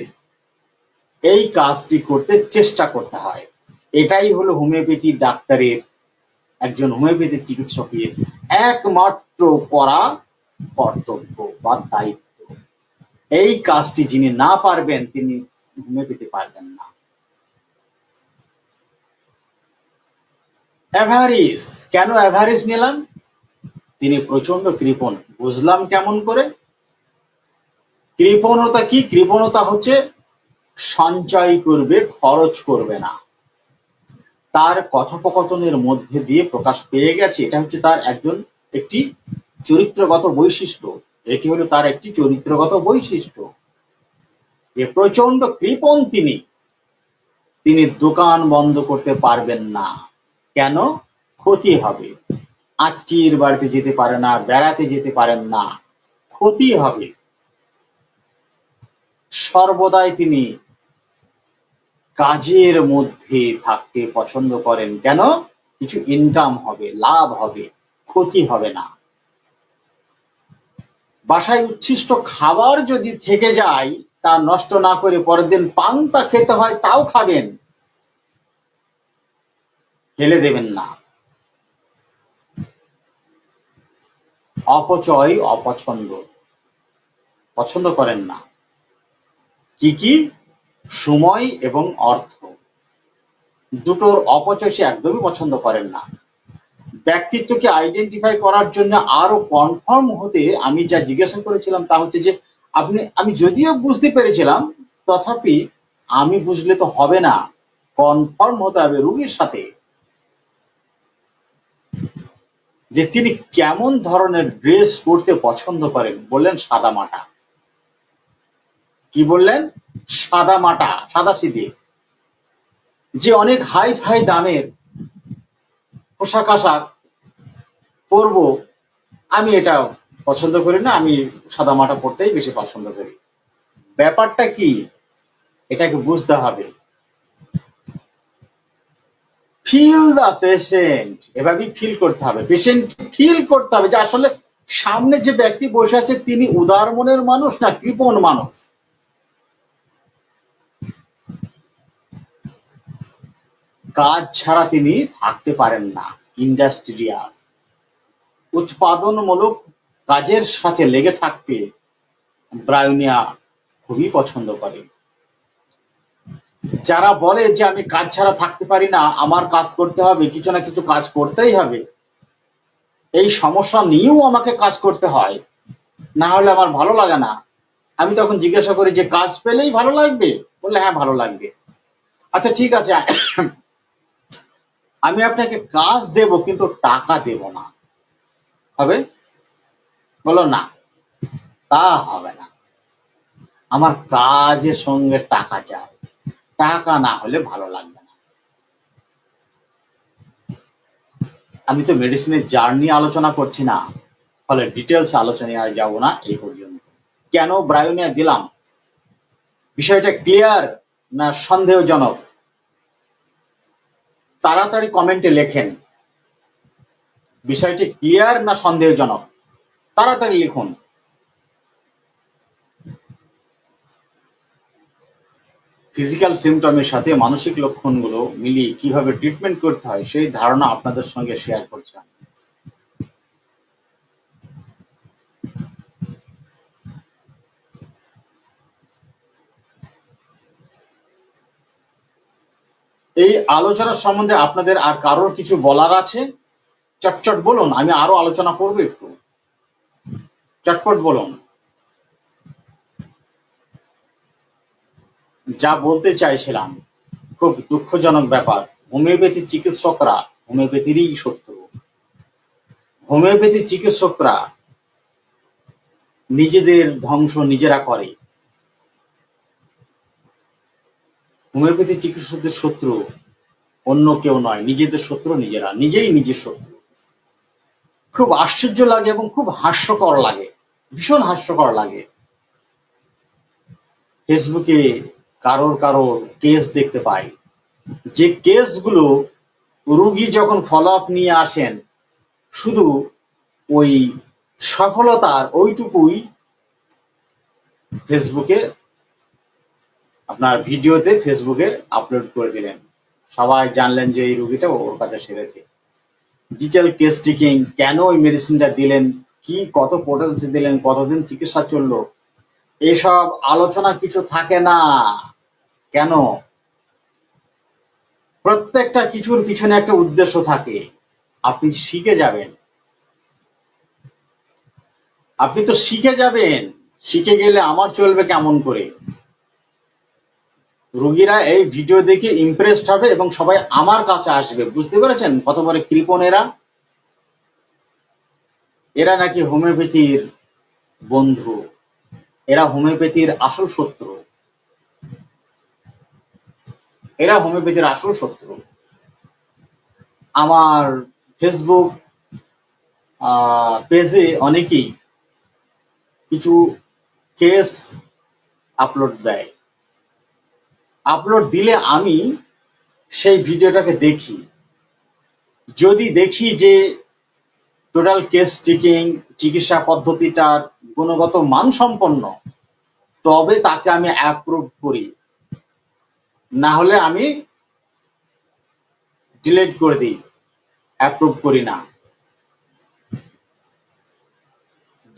Speaker 1: এই কাজটি করতে চেষ্টা করতে হয়। এটাই হলো হোমিওপ্যাথি ডাক্তারের, একজন হোমিওপ্যাথি চিকিৎসকের একমাত্র করা কর্তব্য বা দায়িত্ব। এই কাজটি যিনি না পারবেন তিনি হোমিওপ্যাথি পারবেন না। এভারিস, কেন এভারিস নিলাম? তিনি প্রচন্ড কৃপণ। বুঝলাম কেমন করে? কৃপণতা কি? কৃপণতা হচ্ছে সঞ্চয় করবে, খরচ করবে না। তার কথোপকথনের মধ্যে দিয়ে প্রকাশ পেয়ে গেছে এটা হচ্ছে তার একটি চরিত্রগত বৈশিষ্ট্য। এটি হলো তার একটি চরিত্রগত বৈশিষ্ট্য যে প্রচন্ড কৃপণ তিনি দোকান বন্ধ করতে পারবেন না। কেন? ক্ষতি হবে। আত্মীয়ের বাড়িতে যেতে পারে না, বেড়াতে যেতে পারেন না, ক্ষতি হবে। সর্বদাই তিনি কাজের মধ্যে থাকতে পছন্দ করেন। কেন? কিছু ইনকাম হবে, লাভ হবে, ক্ষতি হবে না। বাসায় উচ্ছিষ্ট খাবার যদি থেকে যায় তা নষ্ট না করে পরের দিন পান্তা খেতে হয় তাও খাবেন, ফেলে দেবেন না। অপচয় পছন্দ করেন না। কি? সময় এবং অর্থ, দুটোর অপচয় সে একদমই পছন্দ করেন না। ব্যক্তিত্বকে আইডেন্টিফাই করার জন্য আরো কনফার্ম হতে আমি যা জিজ্ঞাসা করেছিলাম তা হচ্ছে যে আমি যদিও বুঝতে পেরেছিলাম, তথাপি আমি বুঝলে তো হবে না, কনফার্ম হতে হবে রোগীর সাথে যে তিনি কেমন ধরনের ড্রেস পরতে পছন্দ করেন। বললেন সাদামাটা। কি বললেন? সাদামাটা, সাদাসিধে। যে অনেক হাই ফাই দামের পোশাক আশাক পরবো, আমি এটা পছন্দ করি না, আমি সাদামাটা পরতেই বেশি পছন্দ করি। ব্যাপারটা কি? এটাকে বুঝতে হবে। ফিল দ্য পেশেন্ট, এভাবেই ফিল করতে হবে। পেশেন্ট ফিল করতে হবে যে আসলে সামনে যে ব্যক্তি বসে আছে তিনি উদার মনের মানুষ না কৃপণ মানুষ। কাজ ছাড়া তিনি থাকতে পারেন না। ইন্ডাস্ট্রিয়াস, উৎপাদনমূলক কাজের সাথে লেগে থাকতে ব্রায়োনিয়া খুবই পছন্দ করে। যারা বলে যে আমি কাজ ছাড়া থাকতে পারি না, আমার কাজ করতে হবে, কিছু না কিছু কাজ করতেই হবে, এই সমস্যা নিয়েও আমাকে কাজ করতে হয়, না হলে আমার ভালো লাগে না। আমি তখন জিজ্ঞাসা করি যে কাজ পেলেই ভালো লাগবে? বললে হ্যাঁ ভালো লাগবে। আচ্ছা ঠিক আছে, আমি আপনাকে কাজ দেব কিন্তু টাকা দেব না, হবে? বলো না, তা হবে না, আমার কাজের সঙ্গে টাকা চাই, টাকা না হলে ভালো লাগবে না। আমি তো মেডিসিনের জার্নি আলোচনা করছি না, ফলে ডিটেলস আলোচনায় আর যাবো না। এই পর্যন্ত। কেন ব্রায়োনিয়া দিলাম, বিষয়টা ক্লিয়ার না সন্দেহজনক? তাড়াতাড়ি কমেন্টে লেখেন বিষয়টি ক্লিয়ার না সন্দেহজনক, তাড়াতাড়ি লিখুন। ফিজিক্যাল সিমটমের সাথে মানসিক লক্ষণগুলো মিলিয়ে কিভাবে ট্রিটমেন্ট করতে হয় সেই ধারণা আপনাদের সঙ্গে শেয়ার করছেন। এই আলোচনা সম্বন্ধে আপনাদের আর কারোর কিছু বলার আছে? চটচট বলুন, আমি আরো আলোচনা করবো, একটু চটপট বলুন। যা বলতে চাইছিলাম, খুব দুঃখজনক ব্যাপার, হোমিওপ্যাথি চিকিৎসকরা হোমিওপ্যাথিরই শত্রু। হোমিওপ্যাথি চিকিৎসকরা নিজেদের ধ্বংস নিজেরা করে। হোমিওপ্যাথি চিকিৎসকদের শত্রু অন্য কেউ নয়, নিজেদের শত্রু নিজেরা, নিজেই নিজের শত্রু। খুব আশ্চর্য লাগে এবং খুব হাস্যকর লাগে, ভীষণ হাস্যকর লাগে। ফেসবুকে কারোর কারোর কেস দেখতে পাই, যে কেসগুলো রুগী যখন ফলো আপ নিয়ে আসেন, শুধু ওই সফলতার ওইটুকুই ফেসবুকে আপনার ভিডিওতে ফেসবুকে আপলোড করে দিলেন, সবাই জানলেন যে এই রুগীটা ওর কাছে সেরেছে। ডিটেল কেস টিকিং, কেন ওই মেডিসিনটা দিলেন, কি কত পোটেন্সি দিলেন, কতদিন চিকিৎসা চললো, এসব আলোচনা কিছু থাকে না। কেন? প্রত্যেকটা কিছুর পিছনে একটা উদ্দেশ্য থাকে। আপনি শিখে যাবেন, আপনি তো শিখে যাবেন। শিখে গেলে আমার চলবে কেমন করে? রোগীরা এই ভিডিও দেখে ইমপ্রেসড হবে এবং সবাই আমার কাছে আসবে। বুঝতে পেরেছেন কত বড় কৃপণ এরা? এরা নাকি হোমিওপ্যাথির বন্ধু, এরা হোমিওপ্যাথির আসল শত্রু, এরা হোমিওপ্যাথির আসল শত্রু। আমার ফেসবুক পেজে অনেকেই কিছু কেস আপলোড দেয়, আপলোড দিলে আমি সেই ভিডিওটাকে দেখি। যদি দেখি যে টোটাল কেস টেকিং চিকিৎসা পদ্ধতিটার গুণগত মানসম্পন্ন, তবে তাকে আমি অ্যাপ্রুভ করি, না হলে আমি ডিলিট করে দিই, অ্যাপ্রুভ করি না।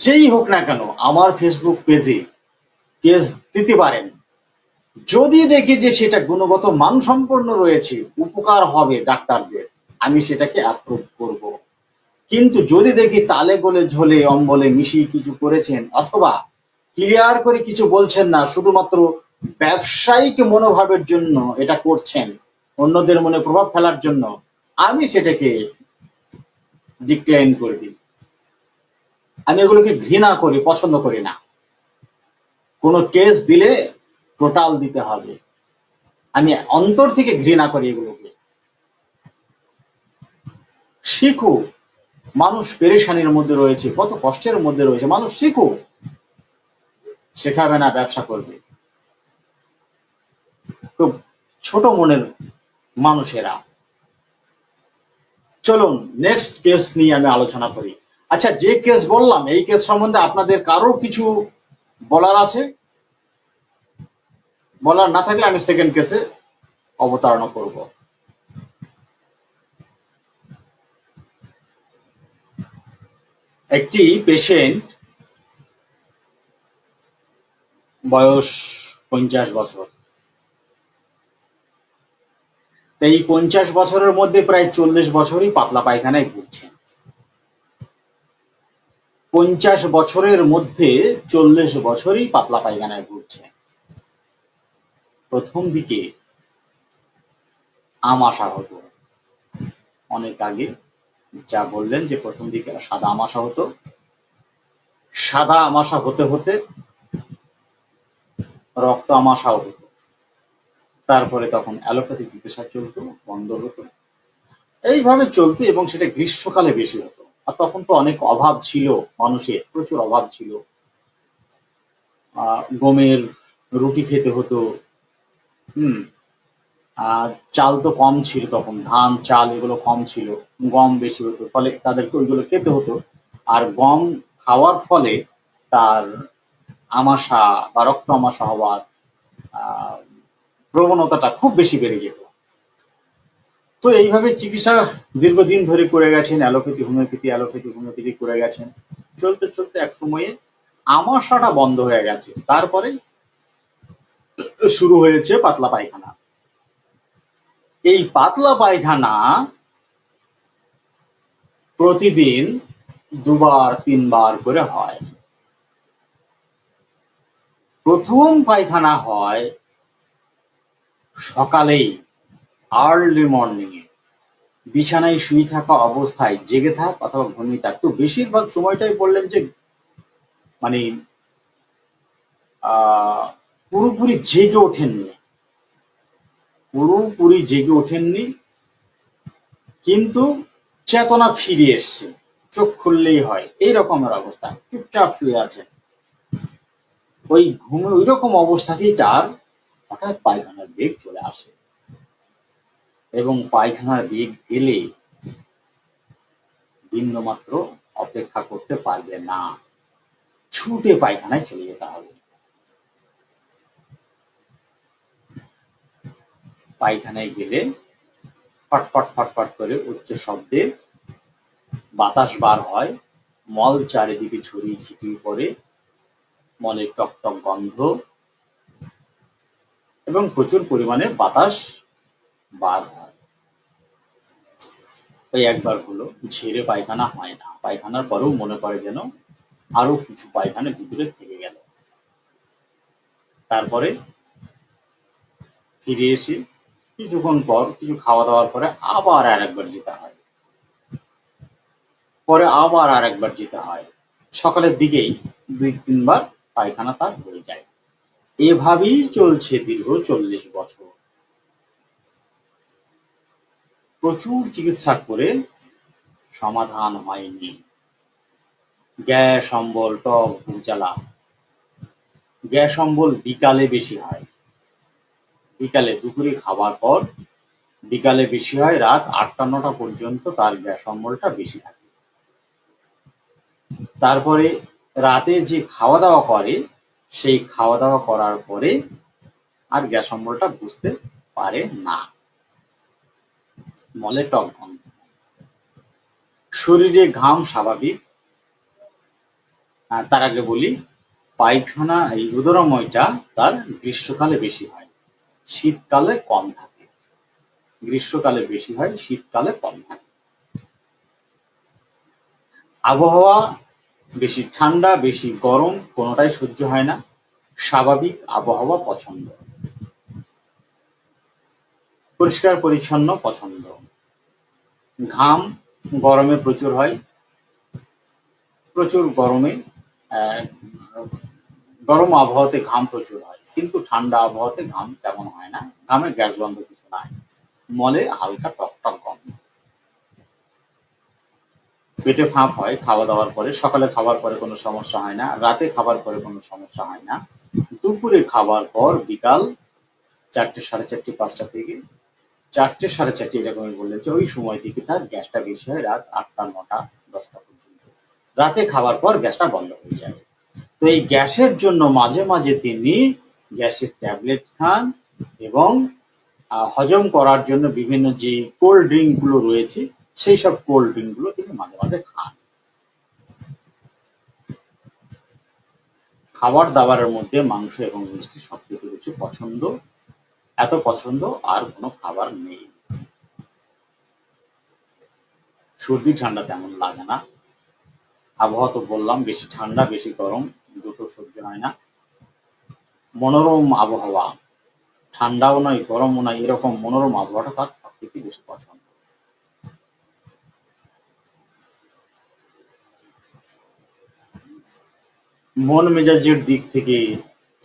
Speaker 1: যেই হোক না কেন আমার ফেসবুক পেজে কেস দিতে পারেন, যদি দেখি যে সেটা গুণগত মানসম্পন্ন রয়েছে, উপকার হবে ডাক্তারদের, আমি সেটাকে অ্যাপ্রুভ করব। কিন্তু যদি দেখি তালে গোলে ঝোলে অম্বলে মিশিয়ে কিছু করেছেন, অথবা ক্লিয়ার করে কিছু বলছেন না, শুধুমাত্র ব্যবসায়িক মনোভাবের জন্য এটা করছেন, অন্যদের মনে প্রভাব ফেলার জন্য, আমি সেটাকে ডিক্লাইন করে দিই। আমি এগুলোকে ঘৃণা করি, পছন্দ করি না। কোনো কেস দিলে টোটাল দিতে হবে, আমি অন্তর থেকে ঘৃণা করি এগুলোকে। শিখুক, মানুষ পেরেশানির মধ্যে রয়েছে, কত কষ্টের মধ্যে রয়েছে, মানুষ শিখুক। শেখাবে না ব্যবসা করবে, খুব ছোট মনের মানুষেরা। চলুন নেক্সট কেস নিয়ে আমি আলোচনা করি। আচ্ছা, যে কেস বললাম এই কেস সম্বন্ধে আপনাদের কারো কিছু বলার আছে? বলার না থাকলে আমি সেকেন্ড কেসে অবতারণা করব। একটি পেশেন্ট, বয়স 50 বছর। এই 50 বছরের মধ্যে প্রায় 40 বছরই পাতলা পায়খানায় ভুগছেন। 50 বছরের মধ্যে 40 বছরই পাতলা পায়খানায় ভুগছেন। প্রথম দিকে আমাশা হতো, অনেক আগে যা বললেন যে প্রথম দিকে সাদা আমাশা হতো, সাদা আমাশা হতে হতে রক্ত আমাশাও হতো। তারপরে তখন অ্যালোপ্যাথি চিকিৎসা চলতো, বন্ধ হতো, এইভাবে চলতো এবং সেটা গ্রীষ্মকালে বেশি হতো। আর তখন তো অনেক অভাব ছিল, মানুষের প্রচুর অভাব ছিল। গমের রুটি খেতে হতো, আর চাল তো কম ছিল তখন, ধান চাল এগুলো কম ছিল, গম বেশি হতো, ফলে তাদেরকে ওইগুলো খেতে হতো। আর গম খাওয়ার ফলে তার আমাশা বা রক্ত আমাশা হওয়ার প্রবণতাটা খুব বেশি বেড়ে যেত। তো এইভাবে চিকিৎসা দীর্ঘদিন ধরে করে গেছেন, অ্যালোপ্যাথি হোমিওপ্যাথি, অ্যালোপ্যাথি হোমিওপ্যাথি করে গেছেন। চলতে চলতে এক সময়ে আমাশাটা বন্ধ হয়ে গেছে, তারপরে শুরু হয়েছে পাতলা পায়খানা। এই পাতলা পায়খানা প্রতিদিন 2-3 বার করে হয়। প্রথম পায়খানা হয় সকালেই, আর্লি মর্নিং এ, বিছানায় শুয়ে থাকা অবস্থায়, জেগে থাক অথবা ঘুমিয়ে থাক। তো বেশিরভাগ সময়টাই বললেন যে মানে পুরোপুরি জেগে ওঠেননি, কিন্তু চেতনা ফিরে এসছে, চোখ খুললেই হয় এই রকমের অবস্থা, চুপচাপ শুয়ে আছেন। ওই ঘুমে ওই রকম অবস্থাতেই তার হঠাৎ পায়খানার বেগ চলে আসে, এবং পায়খানার বেগ এলে বিন্দুমাত্র অপেক্ষা করতে পারবে না, ছুটে পায়খানায় চলে যেতে হবে। পায়খানায় গেলে ফটফট ফটফট করে উচ্চ শব্দে বাতাস বার হয়, মল চারিদিকে ছড়িয়ে ছিটিয়ে পড়ে, মলের টকটক গন্ধ এবং প্রচুর পরিমাণে বাতাস বার হয়। ওই একবার হলো, ঝেড়ে পায়খানা হয় না, পায়খানার পরেও মনে করে যেন আরো কিছু পায়খানা ভিতরে থেকে গেল। তারপরে ফিরে এসে কিছুক্ষণ পর কিছু খাওয়া দাওয়ার পরে আবার আরেকবার যেতে হয়, সকালের দিকেই 2-3 বার পায়খানা তার হয়ে যায়। এভাবেই চলছে দীর্ঘ 40 বছর। প্রচুর চিকিৎসা করে সমাধান হয়নি। গ্যাস অম্বল, টক, বুক জ্বালা। গ্যাস অম্বল বিকালে বেশি হয়, বিকালে, দুপুরে খাবার পর বিকালে বেশি হয়, রাত 8টা-9টা পর্যন্ত তার গ্যাস অম্বলটা বেশি থাকে। তারপরে রাতে যে খাওয়া দাওয়া করে, সেই খাওয়া দাওয়া করার পরে আর গ্যাস অম্বলটা বুঝতে পারে না। মলে টক গন্ধ। শরীরে ঘাম স্বাভাবিক। তার আগে বলি, পায়খানা এই উদরময়টা তার গ্রীষ্মকালে বেশি হয়, শীতকালে কম থাকে। গ্রীষ্মকালে বেশি হয়, শীতকালে কম থাকে। আবহাওয়া বেশি ঠান্ডা বেশি গরম কোনোটাই সহ্য হয় না, স্বাভাবিক আবহাওয়া পছন্দ। পরিষ্কার পরিচ্ছন্ন পছন্দ। ঘাম গরমে প্রচুর হয়, প্রচুর গরমে গরম আবহাওয়াতে ঘাম প্রচুর হয়, কিন্তু ঠান্ডা আবহাওয়াতে ঘাম তেমন হয় না, ঘামে গ্যাস গন্ধ কিছু নাই, মলে হালকা টকটক গন্ধ। পেটে ফাঁপ হয় খাওয়া দাওয়ার পরে, সকালে খাবার পরে কোনো সমস্যা হয় না, রাতে খাবার পরে কোনো সমস্যা হয় না, দুপুরে খাবার পর বিকাল 4টে, 4:30, 5টা থেকে 4টে, 4:30 এরকমই বললেন যে ওই সময় থেকে তার গ্যাসটা বেশি হয়, রাত 8টা, 9টা, 10টা পর্যন্ত। রাতে খাবার পর গ্যাসটা বন্ধ হয়ে যায়। তো এই গ্যাসের জন্য মাঝে মাঝে তিনি গ্যাসের ট্যাবলেট খান, এবং হজম করার জন্য বিভিন্ন যে কোল্ড ড্রিঙ্ক গুলো রয়েছে, সেই সব কোল্ড ড্রিঙ্ক গুলো তিনি মাঝে মাঝে খান। খাবার দাবারের মধ্যে মাংস এবং মিষ্টি সবথেকে বেশি পছন্দ, এত পছন্দ আর কোনো খাবার নেই। সর্দি ঠান্ডা তেমন লাগে না। আবহাওয়া তো বললাম, বেশি ঠান্ডা বেশি গরম দুটো সহ্য হয় না। মনোরম আবহাওয়া, ঠান্ডাও নয় গরমও নয়, এরকম মনোরম আবহাওয়াটা তার সব থেকে বেশি পছন্দ। মন মেজাজের দিক থেকে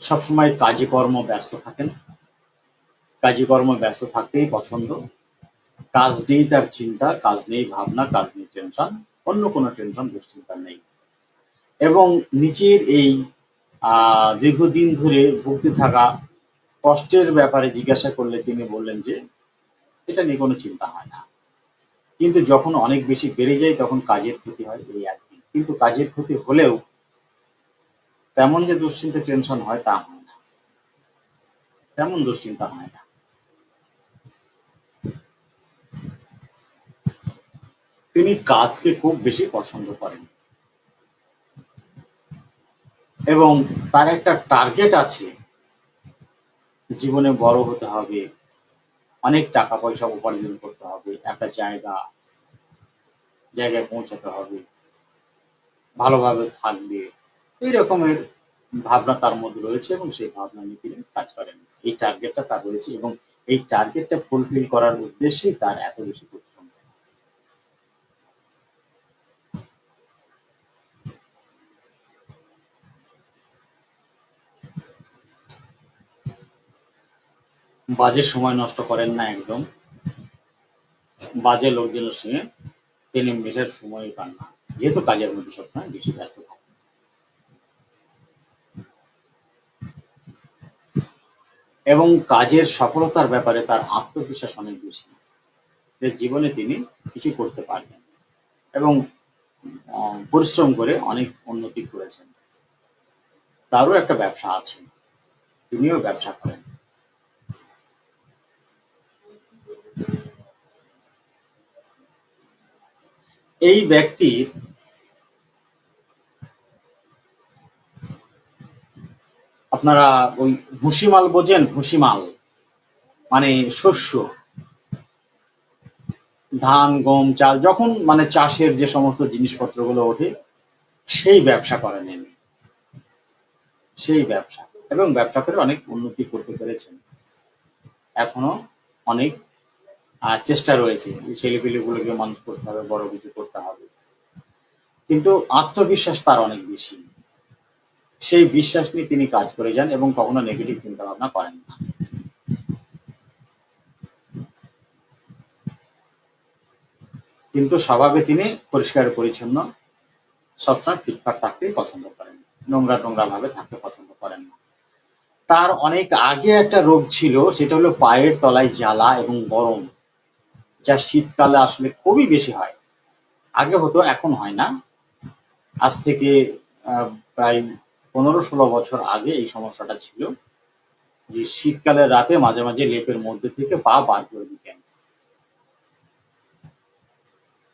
Speaker 1: সবসময় কাজে কর্ম ব্যস্ত থাকেন, কাজে কর্ম ব্যস্ত থাকতেই পছন্দ। কাজ নেই তার চিন্তা, কাজ নেই ভাবনা, কাজ নেই টেনশন, অন্য কোনো টেনশন দুশ্চিন্তা নেই। এবং নিচের এই দীর্ঘদিন ধরে ভুগতে থাকা কষ্টের ব্যাপারে জিজ্ঞাসা করলে তিনি বললেন যে এটা নিয়ে কোনো চিন্তা হয় না, কিন্তু যখন অনেক বেশি বেড়ে যায় তখন কাজের ক্ষতি হয়, এই আর কি। কিন্তু কাজের ক্ষতি হলেও তেমন যে দুশ্চিন্তা টেনশন হয় তা হয় না, তেমন দুশ্চিন্তা হয় না। তিনি কাজকে খুব বেশি পছন্দ করেন, এবং তার একটা টার্গেট আছে, জীবনে বড় হতে হবে, অনেক টাকা পয়সা উপার্জন করতে হবে, একটা জায়গায় পৌঁছাতে হবে, ভালোভাবে থাকবে, এই রকমের ভাবনা তার মধ্যে রয়েছে এবং সেই ভাবনা নিয়ে তিনি কাজ করেন। এই টার্গেটটা তার রয়েছে এবং এই টার্গেটটা ফুলফিল করার উদ্দেশ্যেই তার এত বেশি পরিশ্রম। বাজে সময় নষ্ট করেন না একদম, বাজে লোকজনের সঙ্গে তিনি মেশার সময়ই পান না, যেহেতু কাজের মধ্যে সবসময় বেশি ব্যস্ত থাকেন। এবং কাজের সফলতার ব্যাপারে তার আত্মবিশ্বাস অনেক বেশি, যে জীবনে তিনি কিছু করতে পারবেন এবং পরিশ্রম করে অনেক উন্নতি করেছেন। তারও একটা ব্যবসা আছে, তিনিও ব্যবসা করেন। এই ব্যক্তির আপনারা ওই ভুসিমাল বোঝেন? ভুসিমাল মানে শস্য, ধান, গম, চাল, যখন মানে চাষের যে সমস্ত জিনিসপত্রগুলো ওঠে, সেই ব্যবসা করেন ইনি, সেই ব্যবসা, এবং ব্যবসা করে অনেক উন্নতি করতে পেরেছেন। এখনো অনেক চেষ্টা রয়েছে, ছেলেপিলেগুলোকে মানুষ করতে হবে, বড় কিছু করতে হবে, কিন্তু আত্মবিশ্বাস তার অনেক বেশি। সেই বিশ্বাস নিয়ে তিনি কাজ করে যান এবং কখনো নেগেটিভ চিন্তা ভাবনা করেন না। কিন্তু স্বভাবে তিনি পরিষ্কার পরিচ্ছন্ন, সবসময় ফিটফাট থাকতেই পছন্দ করেন, নোংরা টোংরা ভাবে থাকতে পছন্দ করেন না। তার অনেক আগে একটা রোগ ছিল, সেটা হলো পায়ের তলায় জ্বালা এবং গরম, যা শীতকালে আসলে খুবই বেশি হয়। আগে হতো, এখন হয় না। আজ থেকে প্রায় 15-16 বছর আগে এই সমস্যাটা ছিল, যে শীতকালের রাতে মাঝে মাঝে লেপের মধ্যে থেকে পা বার করে দিতেন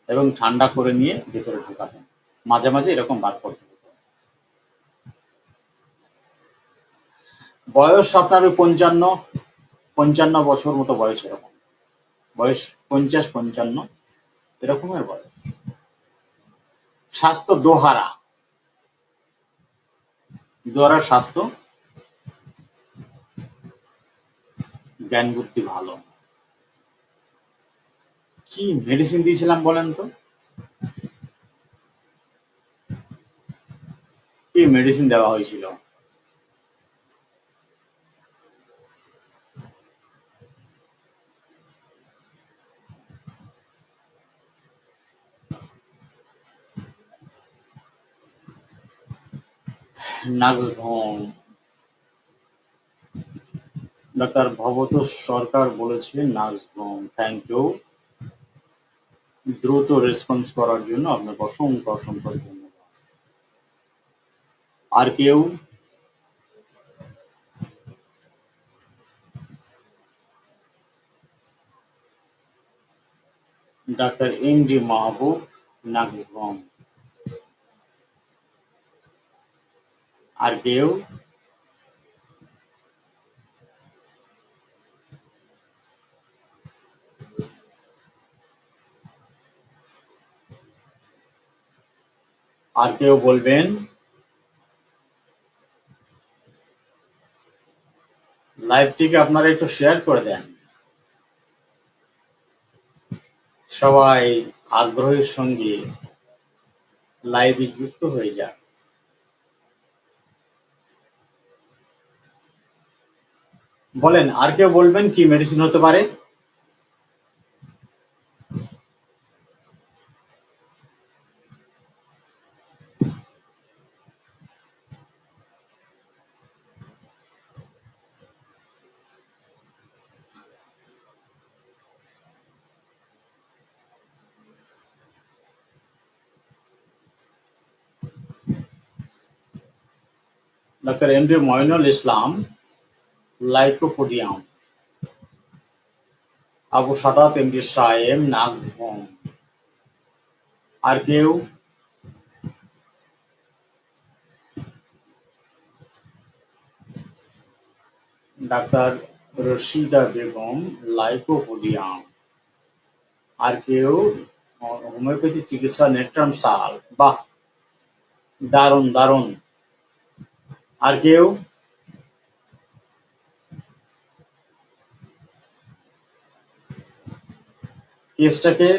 Speaker 1: এবং ঠান্ডা করে নিয়ে ভেতরে ঢোকাতেন, মাঝে মাঝে এরকম বার করতে হতো। বয়স আপনার ওই 55-55 বছর মতো বয়স, এরকম বয়স, 50-55 এরকমের বয়স। স্বাস্থ্য দোহারা, দোহারা স্বাস্থ্য, জ্ঞান বুদ্ধি ভালো। কি মেডিসিন দিয়েছিলাম বলেন তো? কি মেডিসিন দেওয়া হয়েছিল? নাক্সভম। ডাক্তার ভবত সরকার বলেছে নাক্সভম। থ্যাংক ইউ, দ্রুত রেসপন্স করার জন্য আপনাকে অসংখ্য অসংখ্য ধন্যবাদ। আর কেউ? ডাক্তার এম ডি মাহবুব, নাক্সভম। আর কেউ? আর কেউ বলবেন? লাইভটিকে আপনারা একটু শেয়ার করে দেন, সবাই আগ্রহের সঙ্গে লাইভে যুক্ত হয়ে যান। বলেন, আর কেউ বলবেন কি মেডিসিন হতে পারে? ডাক্তার M D Moinul Islam, lycopodium. Abu Sadat M D Sayem, নাক্সভম। আর কেউ? ডাক্তার রশিদা বেগম লাইকোপোডিয়াম। আর কেউ হোমিওপ্যাথি চিকিৎসা নেট্রাম সাল। বাহ, দারুণ দারুণ। আর কেউ? কেসটাকে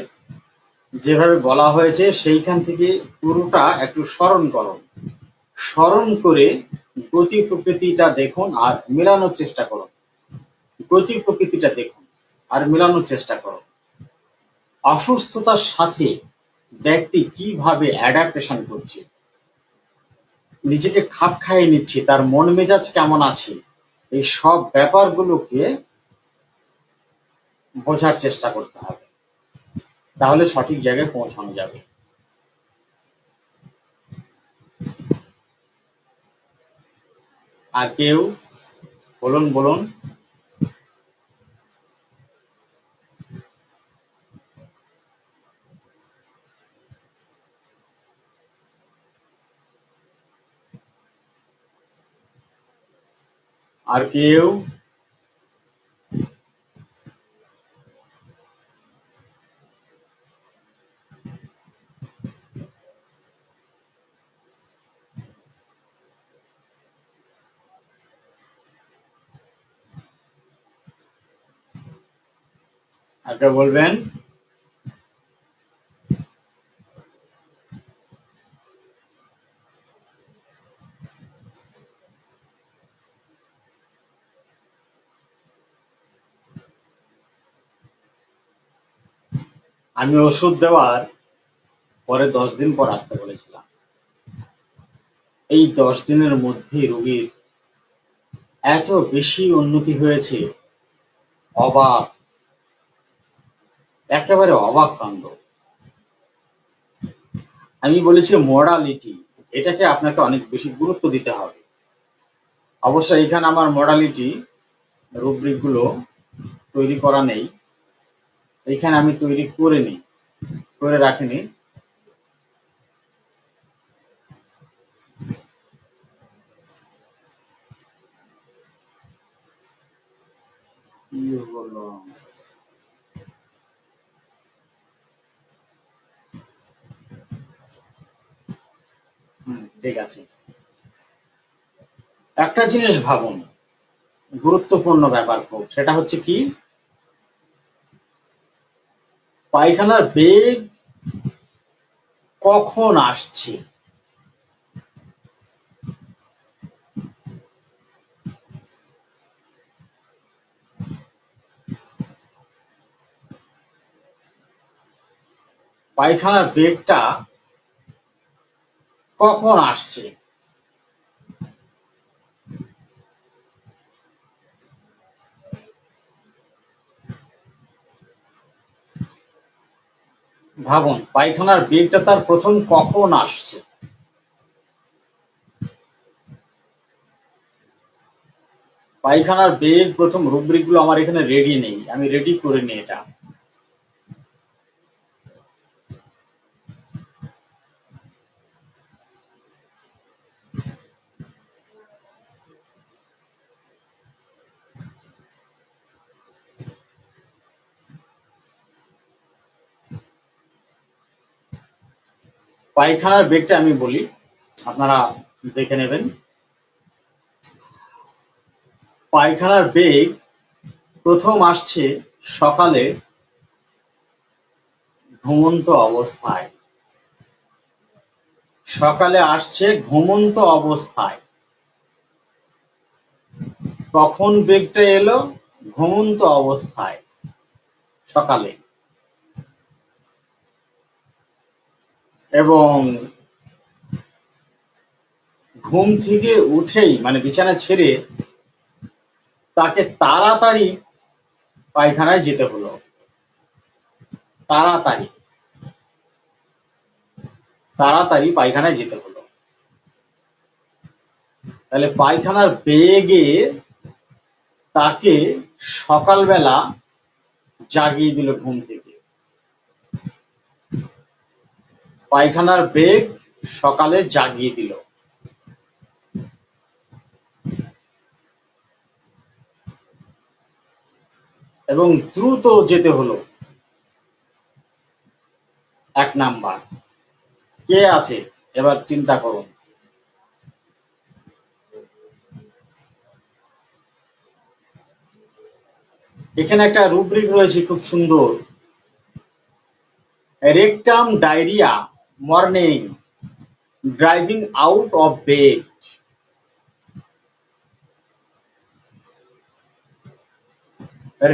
Speaker 1: যেভাবে বলা হয়েছে সেইখান থেকে পুরোটা একটু স্মরণ করুন, স্মরণ করে গতি প্রকৃতিটা দেখুন আর মেলানোর চেষ্টা করুন। গতি প্রকৃতিটা দেখুন আর মেলানোর চেষ্টা করুন। অসুস্থতার সাথে ব্যক্তি কিভাবে অ্যাডাপ্টেশন করছে, নিজেকে খাপ খাইয়ে নিচ্ছে, তার মন মেজাজ কেমন আছে, এই সব ব্যাপারগুলোকে বোঝার চেষ্টা করতে হবে, তাহলে সঠিক জায়গায় পৌঁছানো যাবে। আর কেউ? বলুন বলুন। আর কেউ? আর কেউ বলবেন? আমি ওষুধ দেওয়ার পরে 10 দিন পর আসতে বলেছিলাম। এই 10 দিনের মধ্যে রোগীর এত বেশি উন্নতি হয়েছে, অবাক, একেবারে অবাক কাণ্ড। আমি বলেছি মডালিটি, এটাকে আপনাকে অনেক বেশি গুরুত্ব দিতে হবে। অবশ্যই এখানে আমার মডালিটি রুব্রিক গুলো তৈরি করা নেই, এখানে আমি তৈরি করে নিই, করে রাখিনি। কি হলো? ঠিক আছে। একটা জিনিস ভাবুন, গুরুত্বপূর্ণ ব্যাপার খুব, সেটা হচ্ছে কি, পায়খানার বেগ কখন আসছে। পায়খানার বেগটা কখন আসছে? ভাবুন, পায়খানার বেগটা তার প্রথম কখন আসছে? পায়খানার বেগ প্রথম, রুব্রিক গুলো আমার এখানে রেডি নেই, আমি রেডি করে নিই এটা। পায়খানার বেগটা আমি বলি, আপনারা দেখে নেবেন। পায়খানার বেগ প্রথম আসছে সকালে ঘুমন্ত অবস্থায়, সকালে আসছে ঘুমন্ত অবস্থায়। কখন বেগটা এলো? ঘুমন্ত অবস্থায়, সকালে। এবং ঘুম থেকে উঠেই, মানে বিছানা ছেড়ে, তাকে তাড়াতাড়ি পায়খানায় যেতে হলো, তাড়াতাড়ি তাড়াতাড়ি পায়খানায় যেতে হলো। তাহলে পায়খানার বেগে তাকে সকালবেলা জাগিয়ে দিল ঘুম থেকে। পায়খানার বেগ সকালে জাগিয়ে দিল। এবং দ্রুত যেতে হলো। 1 নাম্বার কে আছে এবার চিন্তা করুন। এখানে একটা রুব্রিক রয়েছে খুব সুন্দর, rectum diarrhoea morning driving out of bed.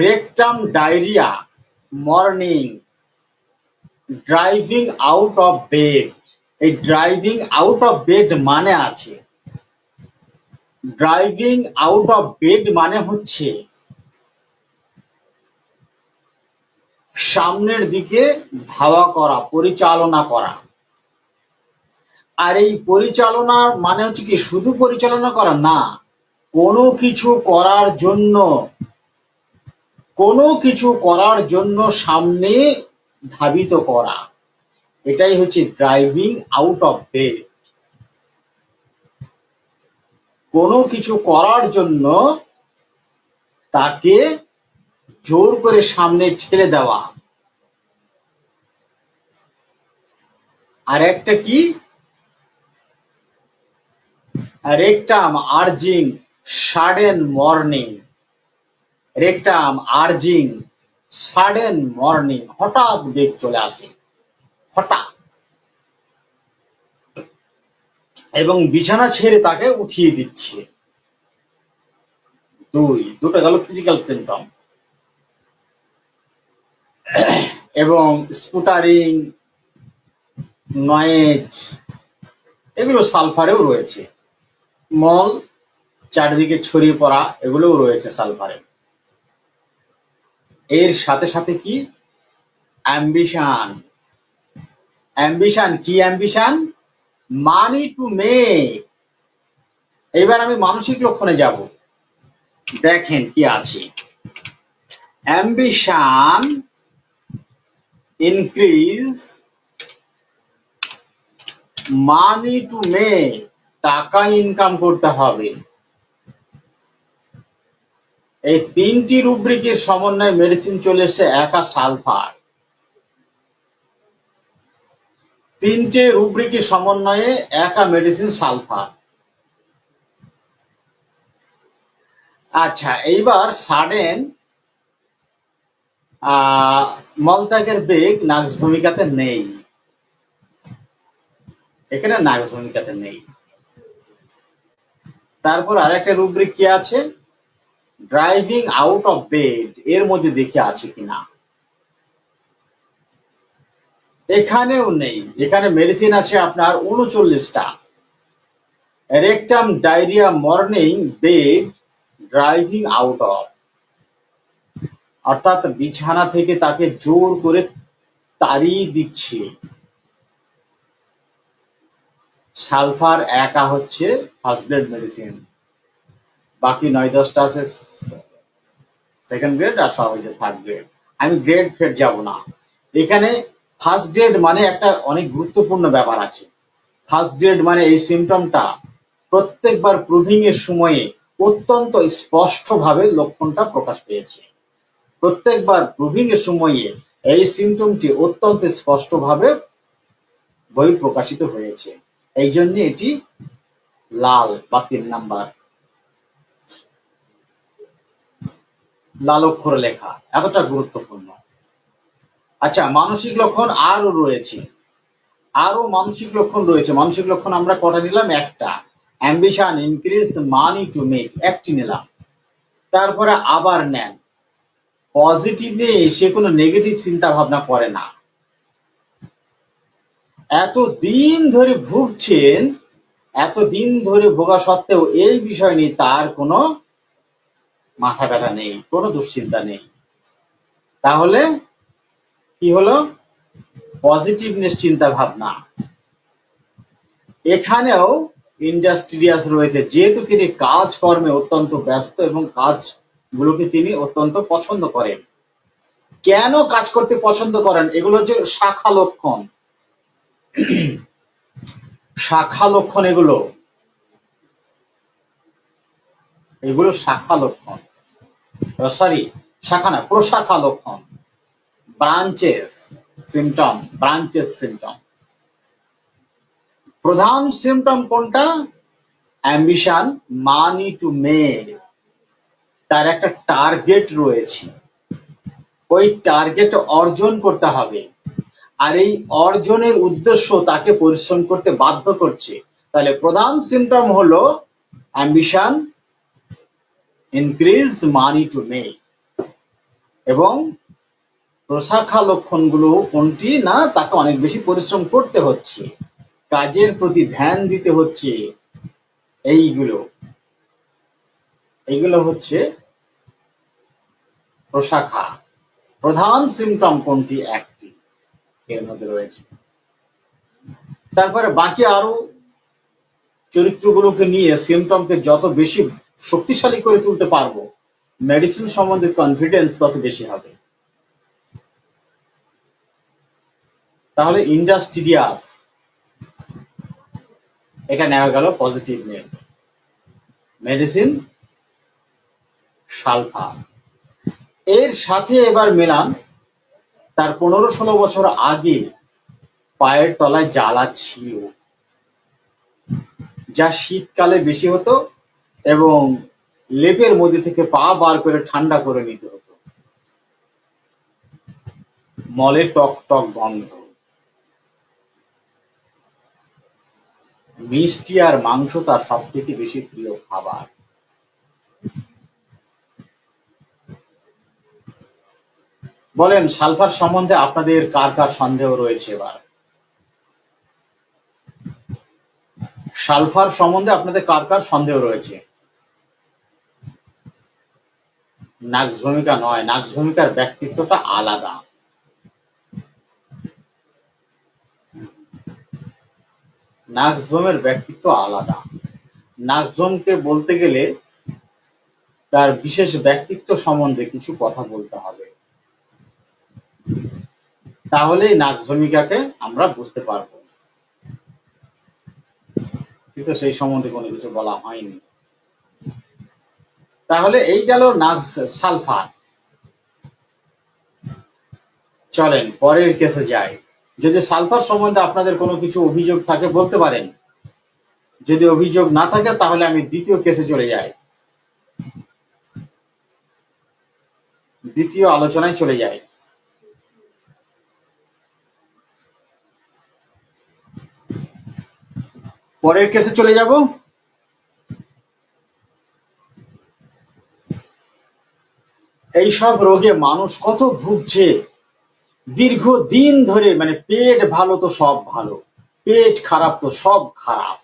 Speaker 1: Rectum diarrhoea morning driving out of bed. এই ড্রাইভিং আউট অফ বেড মানে আছে, ড্রাইভিং আউট অফ বেড মানে হচ্ছে সামনের দিকে ধাওয়া করা, পরিচালনা করা। আর এই পরিচালনার মানে হচ্ছে কি শুধু পরিচালনা করা না, কোনো কিছু করার জন্য, কোনো কিছু করার জন্য সামনে ধাবিত করা, এটাই হচ্ছে ড্রাইভিং আউট অফ বেড। কোনো কিছু করার জন্য তাকে জোর করে সামনে ঠেলে দেওয়া। আর একটা কি, rectum urging sudden morning. Rectum urging sudden morning, হঠাৎ বেগ চলে আসে, হঠাৎ, এবং বিছানা ছেড়ে তাকে উঠিয়ে দিচ্ছে। দুটো গেল ফিজিক্যাল সিমটম। এবং স্পুটারিং, নয়েজ, এগুলো সালফারেও রয়েছে। মল চারিদিকে ছড়িয়ে পড়া, এগুলোও রয়েছে সালফারে। এর সাথে সাথে কি, অ্যাম্বিশন। অ্যাম্বিশন কি, অ্যাম্বিশন মানি টু মেক। এবার আমি মানসিক লক্ষণে যাব, দেখেন কি আছে। Ambition increase money to make, টাকা ইনকাম করতে হবে। এই তিনটি রুব্রিকের সমন্বয়ে মেডিসিন চলে এসছে একা সালফার। তিনটে রুব্রিকের সমন্বয়ে একা মেডিসিন সালফার। আচ্ছা, এইবার সাডেন মলত্যাগের বেগ নাক্স ভূমিকাতে নেই, এখানে নাক্স ভূমিকাতে নেই। তারপর আরেকটা রুব্রিক কি আছে, ড্রাইভিং আউট অফ বেড, এর মধ্যে দেখে আছে কিনা, এখানেও নেই। এখানে মেডিসিন আছে আপনার 39টা। Rectum diarrhoea morning bed driving out of, অর্থাৎ বিছানা থেকে তাকে জোর করে তাড়িয়ে দিচ্ছে। সালফার একা হচ্ছে ফার্স্ট গ্রেড মেডিসিন, বাকি 9-10টা আছে সেকেন্ড গ্রেড, আর সব হচ্ছে থার্ড গ্রেড। আমি গ্রেড ফের যাব না। এখানে ফার্স্ট গ্রেড মানে একটা অনেক গুরুত্বপূর্ণ ব্যাপার আছে। ফার্স্ট গ্রেড মানে এই সিমটমটা প্রত্যেকবার প্রুভিং এর সময়ে অত্যন্ত স্পষ্টভাবে লক্ষণটা প্রকাশ পেয়েছে। প্রত্যেকবার প্রুভিং এর সময়ে এই সিমটমটি অত্যন্ত স্পষ্টভাবে বই প্রকাশিত হয়েছে। এই জন্য এটি লাল বা 3 নাম্বার লাল অক্ষরে লেখা, এতটা গুরুত্বপূর্ণ। আচ্ছা, মানসিক লক্ষণ আরো রয়েছে, আরো মানসিক লক্ষণ রয়েছে। মানসিক লক্ষণ আমরা কটা নিলাম, একটা। Ambition increase money to make, একটি নিলাম। তারপরে আবার নেন, পজিটিভ নিয়ে সে কোনো নেগেটিভ চিন্তা ভাবনা করে না। এতদিন ধরে ভুগছেন, এতদিন ধরে ভোগা সত্ত্বেও এই বিষয় নিয়ে তার কোনো মাথা ব্যথা নেই, কোনো দুশ্চিন্তা নেই। তাহলে কি হলো, পজিটিভনেস চিন্তা ভাবনা। এখানেও ইন্ডাস্ট্রিয়াস রয়েছে, যেহেতু তিনি কাজকর্মে অত্যন্ত ব্যস্ত এবং কাজগুলোকে তিনি অত্যন্ত পছন্দ করেন। কেন কাজ করতে পছন্দ করেন, এগুলো হচ্ছে শাখা লক্ষণ। শাখা লক্ষণ এগুলো, এগুলো শাখা লক্ষণ, সরি শাখা না, প্রশাখা লক্ষণ, ব্রাঞ্চেস সিমটম। প্রধান সিমটম কোনটা? Ambition, money to make. তার একটা টার্গেট রয়েছে, ওই টার্গেট অর্জন করতে হবে, আর এই অর্জনের উদ্দেশ্য তাকে পরিশ্রম করতে বাধ্য করছে। তাহলে প্রধান সিমটম হলো ambition, increase, money to make. এবং প্রশাখা লক্ষণগুলো কোনটি? না, তাকে অনেক বেশি পরিশ্রম করতে হচ্ছে, কাজের প্রতি ধ্যান দিতে হচ্ছে। এইগুলো হচ্ছে প্রশাখা। প্রধান সিমটম কোনটি? একটি এর মধ্যে রয়েছে। তারপরে বাকি আরো চরিত্রগুলোকে নিয়ে সিমটমকে যত বেশি শক্তিশালী করে তুলতে পারবো, মেডিসিন সম্বন্ধে কনফিডেন্স তত বেশি হবে। তাহলে ইন্ডাস্ট্রিয়াস, এটা নেওয়া গেল পজিটিভ নিউজ। Medicine sulphur. এর সাথে এবার মেলান তার 15-16 বছর আগে পায়ের তলায় জ্বালা ছিল, যা শীতকালে বেশি হতো এবং লেপের মধ্যে থেকে পা বার করে ঠান্ডা করে নিতে হতো। মলে টক টক গন্ধ। মিষ্টি আর মাংস তার সব থেকে বেশি প্রিয় খাবার। বলেন সালফার সম্বন্ধে আপনাদের কার কার সন্দেহ রয়েছে? এবার সালফার সম্বন্ধে আপনাদের কার কার সন্দেহ রয়েছে? নাক্স ভূমিকা নয়, নাক্স ভূমিকার ব্যক্তিত্বটা আলাদা। নাক্সভোমের ব্যক্তিত্ব আলাদা। নাক্সভোমকে বলতে গেলে তার বিশেষ ব্যক্তিত্ব সম্বন্ধে কিছু কথা বলতে হবে, তাহলেই নাক্স ভূমিকাকে আমরা বুঝতে পারবো, কিন্তু সেই সম্বন্ধে কোনো কিছু বলা হয়নি। তাহলে এই গেল নাক্স সালফার। চলেন পরের কেসে যাই। যদি সালফার সম্বন্ধে আপনাদের কোনো কিছু অভিযোগ থাকে বলতে পারেন, যদি অভিযোগ না থাকে তাহলে আমি দ্বিতীয় কেসে চলে যাই, দ্বিতীয় আলোচনায় চলে যাই। পরের কেসে চলে যাব। এইসব রোগে মানুষ কত ভুগছে দীর্ঘদিন ধরে, মানে পেট ভালো তো সব ভালো, পেট খারাপ তো সব খারাপ।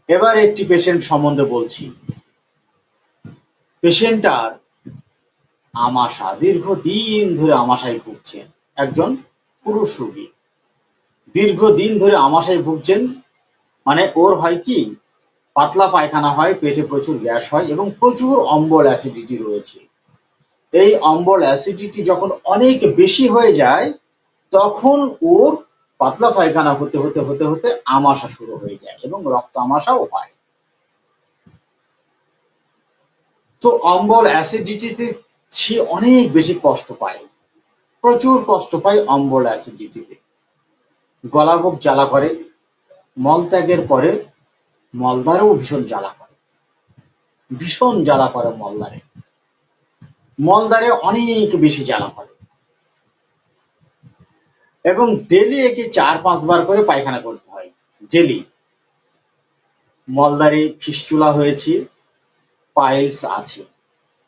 Speaker 1: এবার একটি পেশেন্ট সম্বন্ধে বলছি। পেশেন্টটার আমাশা, দীর্ঘদিন ধরে আমাশায় ভুগছেন, একজন পুরুষ রোগী দীর্ঘদিন ধরে আমাশায় ভুগছেন। মানে ওর হয় কি, পাতলা পায়খানা হয়, পেটে প্রচুর গ্যাস হয় এবং প্রচুর অম্বল অ্যাসিডিটি রয়েছে। এই অম্বল অ্যাসিডিটি যখন অনেক বেশি হয়ে যায় তখন ওর পাতলা পায়খানা হতে হতে হতে হতে আমাশা শুরু হয়ে যায় এবং রক্ত আমাশাও হয়। তো অম্বল অ্যাসিডিটিতে সে অনেক বেশি কষ্ট পায়, প্রচুর কষ্ট পায় অম্বল অ্যাসিডিটিতে। গলা বুক জ্বালা করে, মলত্যাগের পরে মলদ্বারেও ভীষণ জ্বালা করে, ভীষণ জ্বালা করে মলদ্বারে, মলদ্বারে অনেক বেশি জ্বালা করে এবং ডেলি একে 4-5 বার করে পায়খানা করতে হয় ডেলি। মলদ্বারে ফিস্চুলা হয়েছে, পাইলস আছে,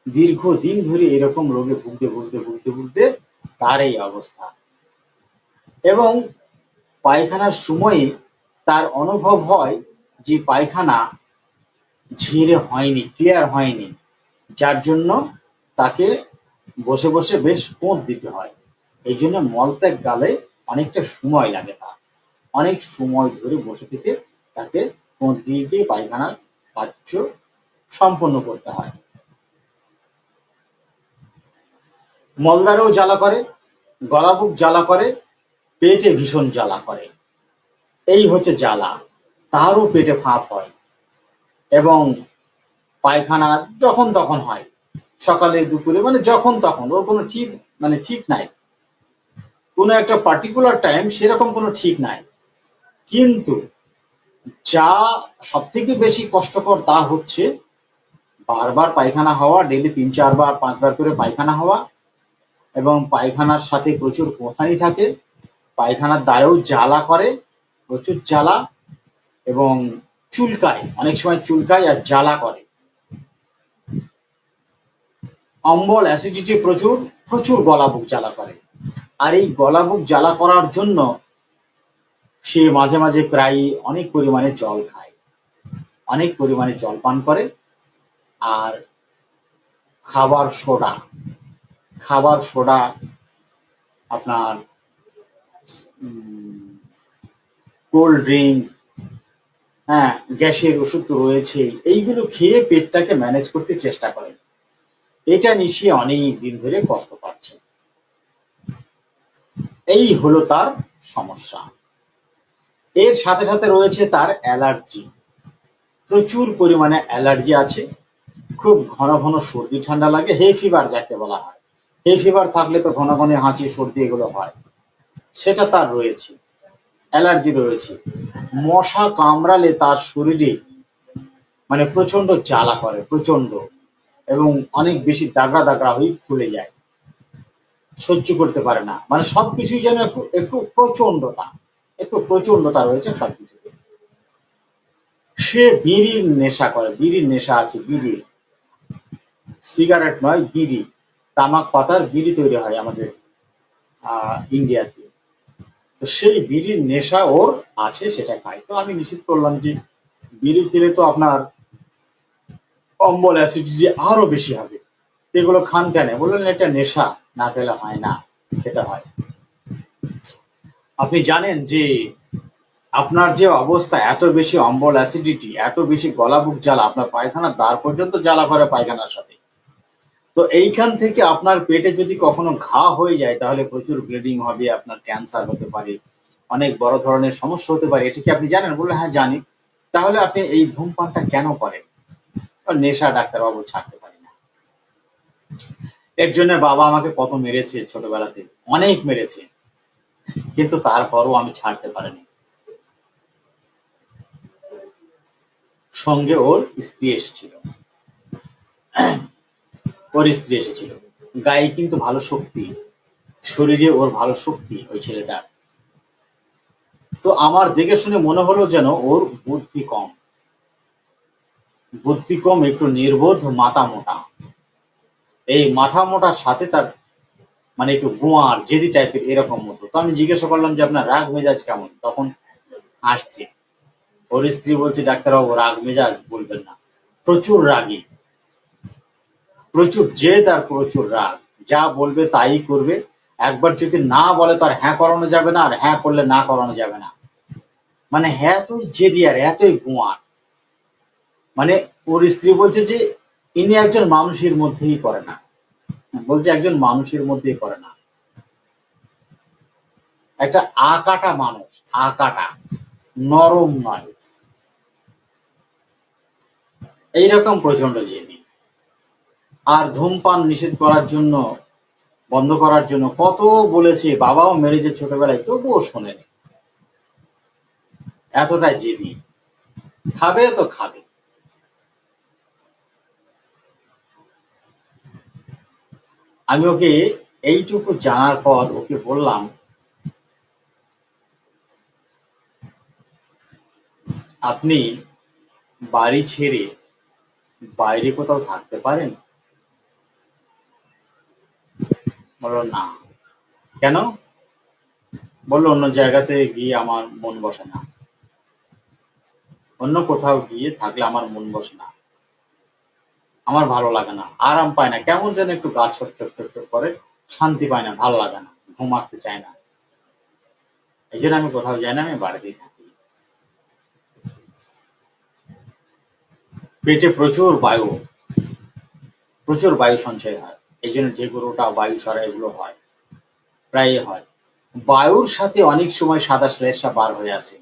Speaker 1: দীর্ঘদিন ধরে এরকম রোগে ভুগতে ভুগতে ভুগতে ভুগতে তার এই অবস্থা। এবং পায়খানার সময়ে তার অনুভব হয় যে পায়খানা ঝেড়ে হয়নি, ক্লিয়ার হয়নি, যার জন্য তাকে বসে বসে বেশ পোঁত দিতে হয়। এই জন্য মলত্যাগ গালে অনেকটা সময় লাগে, তার অনেক সময় ধরে বসে থেকে তাকে পোঁত দিয়ে দিয়ে পায়খানার কার্য সম্পন্ন করতে হয়। মলদ্বারেও জ্বালা করে, গলা বুক জ্বালা করে, পেটে ভীষণ জ্বালা করে। এই হচ্ছে জ্বালা। তারও পেটে ফাঁপ হয় এবং পায়খানা যখন তখন হয়, সকালে দুপুরে মানে যখন তখন, ওর কোনো ঠিক নাই, কোনো একটা পার্টিকুলার টাইম সেরকম কোনো ঠিক নাই। কিন্তু যা সব থেকে বেশি কষ্টকর তা হচ্ছে বারবার পায়খানা হওয়া, ডেইলি 3-4 বার 5 বার করে পায়খানা হওয়া, এবং পায়খানার সাথে প্রচুর গোঁথানি থাকে, পায়খানার দ্বারেও জ্বালা করে, প্রচুর জ্বালা, এবং চুলকায়, অনেক সময় চুলকায় আর জ্বালা করে। অম্বল অ্যাসিডিটি প্রচুর, প্রচুর গলা বুক জ্বালা করে। আর এই গলা বুক জ্বালা করার জন্য সে মাঝে মাঝে প্রায় অনেক পরিমাণে জল খায়, অনেক পরিমাণে জল পান করে। আর খাবার সোডা, খাবার সোডা, আপনার কোল্ড ড্রিঙ্ক, হ্যাঁ, গ্যাসের ওষুধ তো রয়েছে, এইগুলো খেয়ে পেটটাকে ম্যানেজ করতে চেষ্টা করে। এটা নিশ্চয়ই অনেক দিন ধরে কষ্ট পাচ্ছে। এই হলো তার সমস্যা। এর সাথে সাথে রয়েছে তার অ্যালার্জি, প্রচুর পরিমাণে অ্যালার্জি আছে, খুব ঘন ঘন সর্দি ঠান্ডা লাগে, হে ফিভার যাকে বলা হয়। হে ফিভার থাকলে তো ঘন ঘন হাঁচি সর্দি এগুলো হয়, সেটা তার রয়েছে, অ্যালার্জি রয়েছে। মশা কামড়ালে তার শরীরে মানে প্রচন্ড জ্বালা করে, প্রচন্ড, এবং অনেক বেশি দাগড়া দাগড়া হয়ে ফুলে যায়, সহ্য করতে পারে না, মানে সবকিছুই যেন একটু একটু প্রচন্ডতা, একটু প্রচন্ডতা রয়েছে সবকিছুতে। সে বিড়ির নেশা করে, বিড়ির নেশা আছে, বিড়ির, সিগারেট নয়, বিড়ি, তামাক পাতার বিড়ি তৈরি হয় আমাদের ইন্ডিয়াতে। তো সেই বিড়ির নেশা ওর আছে, সেটা খায়। তো আমি নিশ্চিত করলাম যে বিড়ি খেলে তো আপনার অম্বল অ্যাসিডিটি আরো বেশি হবে, এগুলো খান কেন? বললেন এটা নেশা, না খেলে হয় না, খেতে হয়। আপনি জানেন যে আপনার যে অবস্থা, এত বেশি অম্বল অ্যাসিডিটি, এত বেশি গলা বুক জ্বালা, আপনার পায়খানার দ্বার পর্যন্ত জ্বালা করে পায়খানার সাথে। তো এইখান থেকে আপনার পেটে যদি কখনো ঘা হয়ে যায় তাহলে প্রচুর ব্লিডিং হবে, আপনার ক্যান্সার হতে পারে, অনেক বড় ধরনের সমস্যা হতে পারে। এটা কি আপনি জানেন? বললে হ্যাঁ জানি। তাহলে আপনি এই ধূমপানটা কেন করেন? নেশা, ডাক্তারবাবু, ছাড়তে পারি না। এর জন্য বাবা আমাকে কত মেরেছে ছোটবেলাতে, অনেক মেরেছে, কিন্তু তারপরও আমি ছাড়তে পারিনি। সঙ্গে ওর স্ত্রী এসেছিল, ওর স্ত্রী এসেছিল। গায়ে কিন্তু ভালো শক্তি, শরীরে ওর ভালো শক্তি ওই ছেলেটার। তো আমার দেখে শুনে মনে হলো যেন ওর বুদ্ধি কম, বুদ্ধি কম, একটু নির্বোধ, মাথা মোটা। এই মাথা মোটার সাথে তার মানে একটু গোয়ার জেদি টাইপের এরকম মতো। তো আমি জিজ্ঞাসা করলাম যে আপনার রাগ মেজাজ কেমন? তখন হাসছে। ওর স্ত্রী বলছে ডাক্তারবাবু রাগ মেজাজ বলবেন না, প্রচুর রাগী, প্রচুর জেদ আর প্রচুর রাগ, যা বলবে তাই করবে। একবার যদি না বলে তার হ্যাঁ করানো যাবে না, আর হ্যাঁ করলে না করানো যাবে না। মানে এতই জেদি আর এতই গোয়ার। মানে ওর স্ত্রী বলছে যে ইনি একজন মানুষের মধ্যেই পড়ে না, বলছে একজন মানুষের মধ্যেই পড়ে না, একটা আকাটা মানুষ, আকাটা, নরম নয়, এইরকম প্রচন্ড জেদি। আর ধূমপান নিষেধ করার জন্য, বন্ধ করার জন্য কত বলেছে, বাবাও মেরেছে ছোটবেলায়, তবুও শোনেনি, এতটাই জেদি। খাবে তো খাবে। আমি ওকে এইটুকু জানার পর ওকে বললাম, আপনি বাড়ি ছেড়ে বাইরে কোথাও থাকতে পারেন? বললো না। কেন? বললো অন্য জায়গাতে গিয়ে আমার মন বসে না, অন্য কোথাও গিয়ে থাকলে আমার মন বসে না, আমার ভালো লাগে না, আরাম পায় না, কেমন যেন একটু গা ছট ছট ছট ছট করে, শান্তি পায় না, ভালো লাগে না, ঘুম আসতে চায় না। এই জন্য আমি কোথাও যাই না, আমি বাড়িতেই থাকি। পেটে প্রচুর বায়ু, প্রচুর বায়ু সঞ্চয় হয়, এই জন্য ঢেকুর ওঠা, বায়ু ছড়া এগুলো হয়, প্রায় হয়। বায়ুর সাথে অনেক সময় সাদা শ্লেষ্মা বার হয়ে আসে।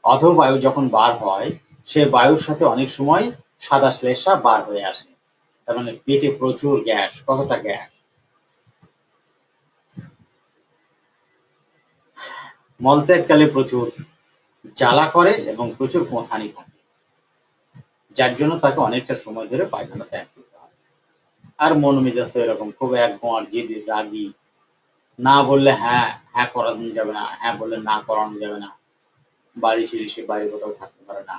Speaker 1: অধবায়ু যখন বার হয়, সে বায়ুর সাথে অনেক সময় সাদা শ্লেষ্মা বার হয়ে আসে। তার মানে পেটে প্রচুর গ্যাস। কতটা গ্যাস? মলত্যাগকালে প্রচুর জ্বালা করে এবং প্রচুর কোঁথানি থাকে, যার জন্য তাকে অনেকটা সময় ধরে পায়খানা ত্যাগ করতে হয়। আর মন মেজাজ তো এরকম, খুব একগুঁয়ার, জেদি, রাগী। না বললে হ্যাঁ হ্যাঁ করানো যাবে না, হ্যাঁ বললে না করানো যাবে না। বাড়ি ছেড়ে সে বাইরে কোথাও থাকতে পারে না,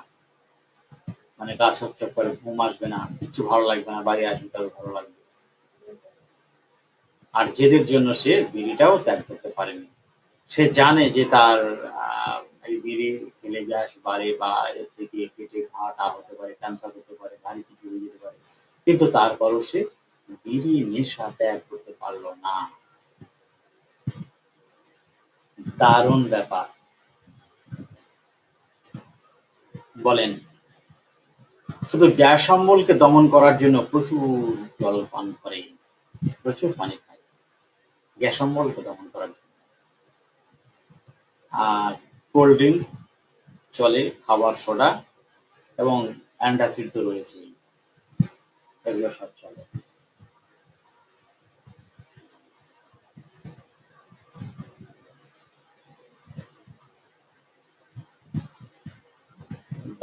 Speaker 1: মানে গা ছপছপ করে, ঘুম আসবে না, কিছু ভালো লাগবে না, বাড়ি আসবে তবে ভালো লাগবে। আর জেদের জন্য সে বিড়িটাও ত্যাগ করতে পারেনি। সে জানে যে তার এই বিড়ি খেলে গ্যাস বাড়ে বা এর থেকে পেটে ঘা হতে পারে, ক্যান্সার হতে পারে, ভারী কিছু হয়ে যেতে পারে, কিন্তু তারপরও সে বিড়ি নেশা ত্যাগ করতে পারলো না। দারুণ ব্যাপার, বলেন। শুধু গ্যাস অম্বলকে দমন করার জন্য প্রচুর জল পান করে, প্রচুর পানি খায় গ্যাস অম্বলকে দমন করার জন্য। আর কোল্ড ড্রিঙ্ক চলে, খাবার সোডা এবং অ্যান্টাসিড তো রয়েছে, এগুলো সব চলে।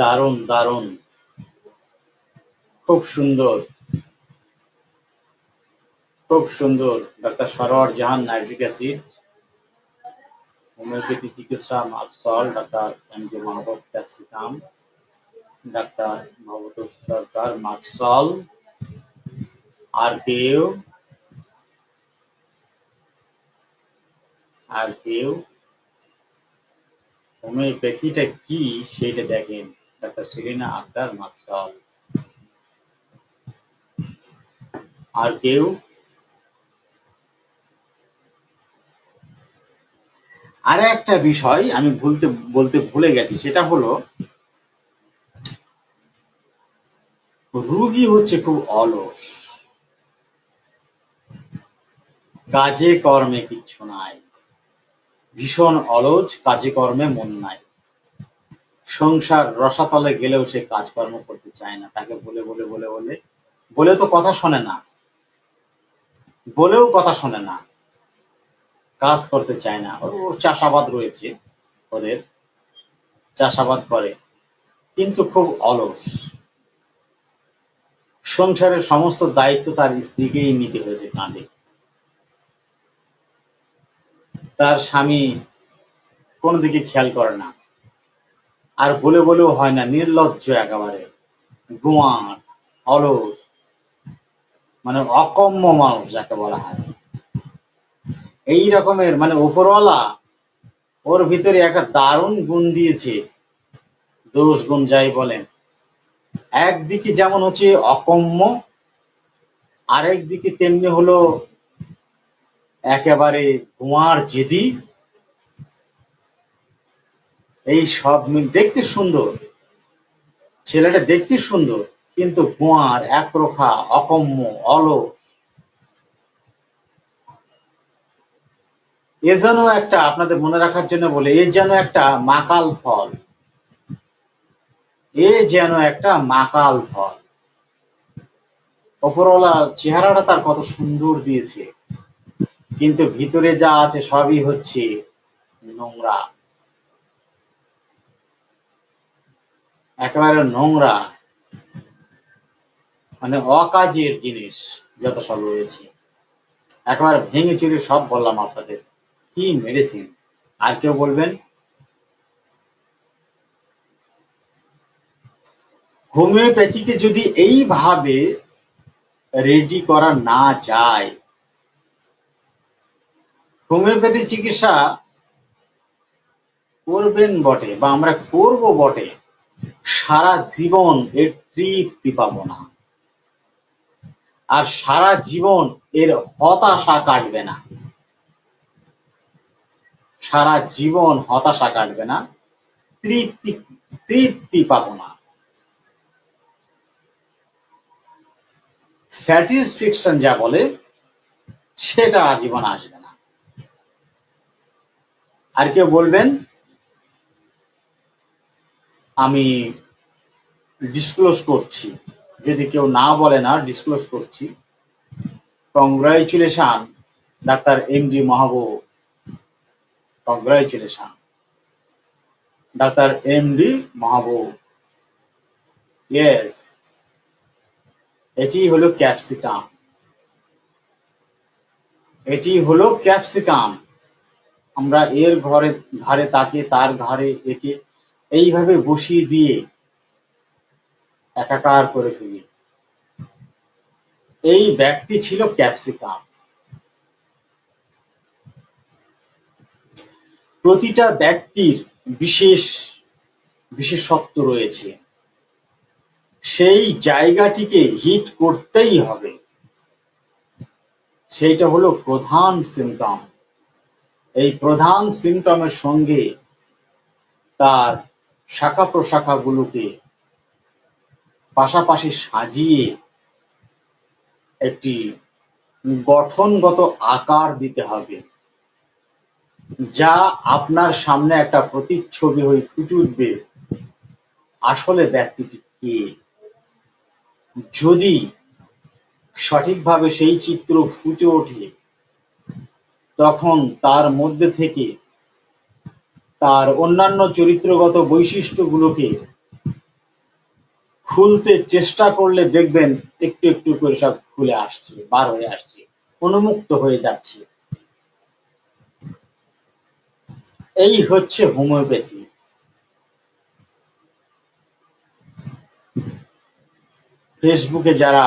Speaker 1: দারুণ দারুণ, খুব সুন্দর, খুব সুন্দর। ডাক্তার সরোয়ার জাহান, নাইট্রিক অ্যাসিড, হোমিওপ্যাথি চিকিৎসা মাকসল, ডাক্তার এম কে মাহবুব ক্যাপসিকাম, ডাক্তার ভবতোষ সরকার মাকসল। আর কেউ? আর কেউ? হোমিওপ্যাথিটা কি সেটা দেখেন, ডাক্তার সেলিনা আক্তার মাকসল। আর কেউ? আর একটা বিষয় আমি বলতে ভুলে গেছি, সেটা হলো রুগী হচ্ছে খুব অলস, কাজে কর্মে কিচ্ছু নাই, ভীষণ অলস, কাজে কর্মে মন নাই। সংসার রসাতলে গেলেও সে কাজকর্ম করতে চায় না, তাকে বলে বলে বলে বলে বলে তো কথা শোনে না, বলেও কথা শোনে না, কাজ করতে চায় না। ওর চাষাবাদ রয়েছে, ওদের চাষাবাদ করে, কিন্তু খুব অলস। সংসারের সমস্ত দায়িত্ব তার স্ত্রীকেই নিতে হয়েছে কাঁধে। তার স্বামী কোনো দিকে খেয়াল করে না, আর বলে বলেও হয় না, নির্লজ্জ একেবারে, গোয়ার, অলস, মানে অকম্য মানুষ যাকে বলা হয়। এই রকমের, মানে উপরওয়ালা ওর ভিতরে একটা দারুণ গুণ দিয়েছে, দোষ গুণ যাই বলেন। একদিকে যেমন হচ্ছে অকম্য, আরেক দিকে তেমনি হলো একেবারে গোয়ার, জেদি। এই সব দেখতে সুন্দর, ছেলেটা দেখতে সুন্দর, কিন্তু গোয়ার, একরোখা, অকম্য, অলস। এ যেন একটা, আপনাদের মনে রাখার জন্য বলে, এ যেন একটা মাকাল ফল, এ যেন একটা মাকাল ফল। ওপরওয়ালা চেহারাটা তার কত সুন্দর দিয়েছে, কিন্তু ভিতরে যা আছে সবই হচ্ছে নোংরা, একেবারে নোংরা, মানে অকাজের জিনিস যত সব রয়েছে। একেবারে ভেঙে চুরে সব বললাম আপনাদের, কি মেডিসিন। আর কেউ বলবেন? হোমিওপ্যাথিকে যদি এইভাবে রেডি করা না যায়, হোমিওপ্যাথি চিকিৎসা করবেন বটে বা আমরা করব বটে, সারা জীবন এর তৃপ্তি পাবো না, আর সারা জীবন এর হতাশা কাটবে না, সারা জীবন হতাশা কাটবে না, তৃপ্তি তৃপ্তি পাবো না, স্যাটিসফ্যাকশন যা বলে সেটা আজীবন আসবে না। আর কেউ বলবেন, আমি ডিসক্লোজ করছি, যদি কেউ না বলে না, ডিসক্লোজ করছি। কংগ্রাচুলেশন ডাক্তার এমডি মাহবুব, কংগ্রাচুলেশন ডাক্তার এমডি মাহবুব। ইয়েস, এটি হলো ক্যাপসিকাম, এটি হলো ক্যাপসিকাম। আমরা এর ঘাড়ে তাকে, তার ঘাড়ে একে এইভাবে বসিয়ে দিয়ে একাকার করে ফেলি। এই ব্যক্তি ছিল ক্যাপসিকাম। প্রতিটা ব্যক্তির বিশেষ বিশেষত্ব রয়েছে, সেই জায়গাটিকে হিট করতেই হবে। সেইটা হলো প্রধান সিমটম। এই প্রধান সিমটমের সঙ্গে তার শাখা প্রশাখাগুলোকে পাশাপাশি সাজিয়ে একটি গঠনগত আকার দিতে হবে, যা আপনার সামনে একটা প্রতিচ্ছবি হয়ে ফুটে উঠবে আসলে ব্যক্তিটি কে। যদি সঠিকভাবে সেই চিত্র ফুটে ওঠে, তখন তার মধ্যে থেকে তার অন্যান্য চরিত্রগত বৈশিষ্ট্যগুলোকে খুলতে চেষ্টা করলে দেখবেন একটু একটু করে সব খুলে আসছে, বার হয়ে আসছে, উন্মুক্ত হয়ে যাচ্ছে। এই হচ্ছে হোমিওপ্যাথি। ফেসবুকে যারা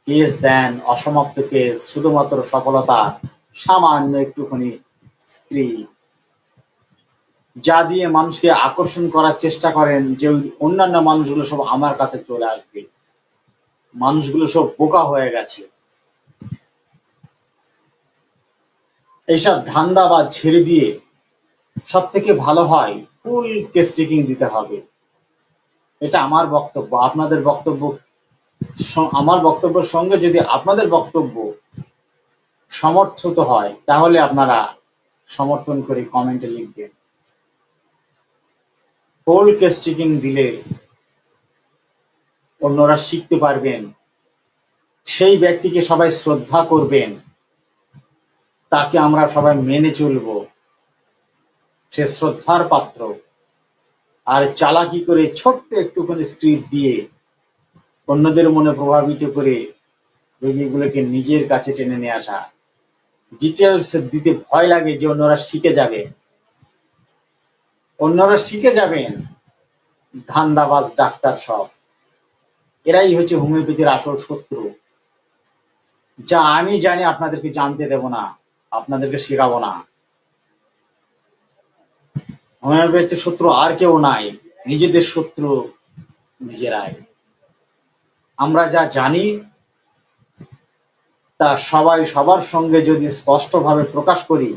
Speaker 1: কেস দেন, অসমাপ্ত কেস, শুধুমাত্র সফলতা, সামান্য একটুখানি স্ক্রিপ্ট, যা দিয়ে মানুষকে আকর্ষণ করার চেষ্টা করেন যে অন্যান্য মানুষগুলো সব আমার কাছে চলে আসবে, মানুষগুলো সব বোকা হয়ে গেছে, এইসব ধান্দাবাজ ছেড়ে দিয়ে সব থেকে ভালো হয় ফুল কেস টেকিং দিতে হবে। এটা আমার বক্তব্য। আপনাদের বক্তব্য, আমার বক্তব্যের সঙ্গে যদি আপনাদের বক্তব্য সমর্থিত হয়, তাহলে আপনারা সমর্থন করে কমেন্টে লিখবেন। ফুল কেস টেকিং দিলে অন্যরা শিখতে পারবেন, সেই ব্যক্তিকে সবাই শ্রদ্ধা করবেন, তাকে আমরা সবাই মেনে চলব, সে শ্রদ্ধার পাত্র। আর চালাকি করে ছোট্ট একটুখানি স্ক্রিপ্ট দিয়ে অন্যদের মনে প্রভাবিত করে রোগীগুলোকে নিজের কাছে টেনে নিয়ে আসা, ডিটেলস দিতে ভয় লাগে যে অন্যরা শিখে যাবে, অন্যরা শিখে যাবেন। ধান্দাবাজ ডাক্তার সব, এরাই হচ্ছে হোমিওপ্যাথির আসল শত্রু। যা আমি জানি আপনাদেরকে জানতে দেব না, আপনাদেরকে শেখাবো না। হোমিওপ্যাথির শত্রু আর কেউ নাই, নিজেদের শত্রু নিজেরাই। আমরা যা জানি তা সবাই সবার সঙ্গে যদি স্পষ্টভাবে প্রকাশ করি,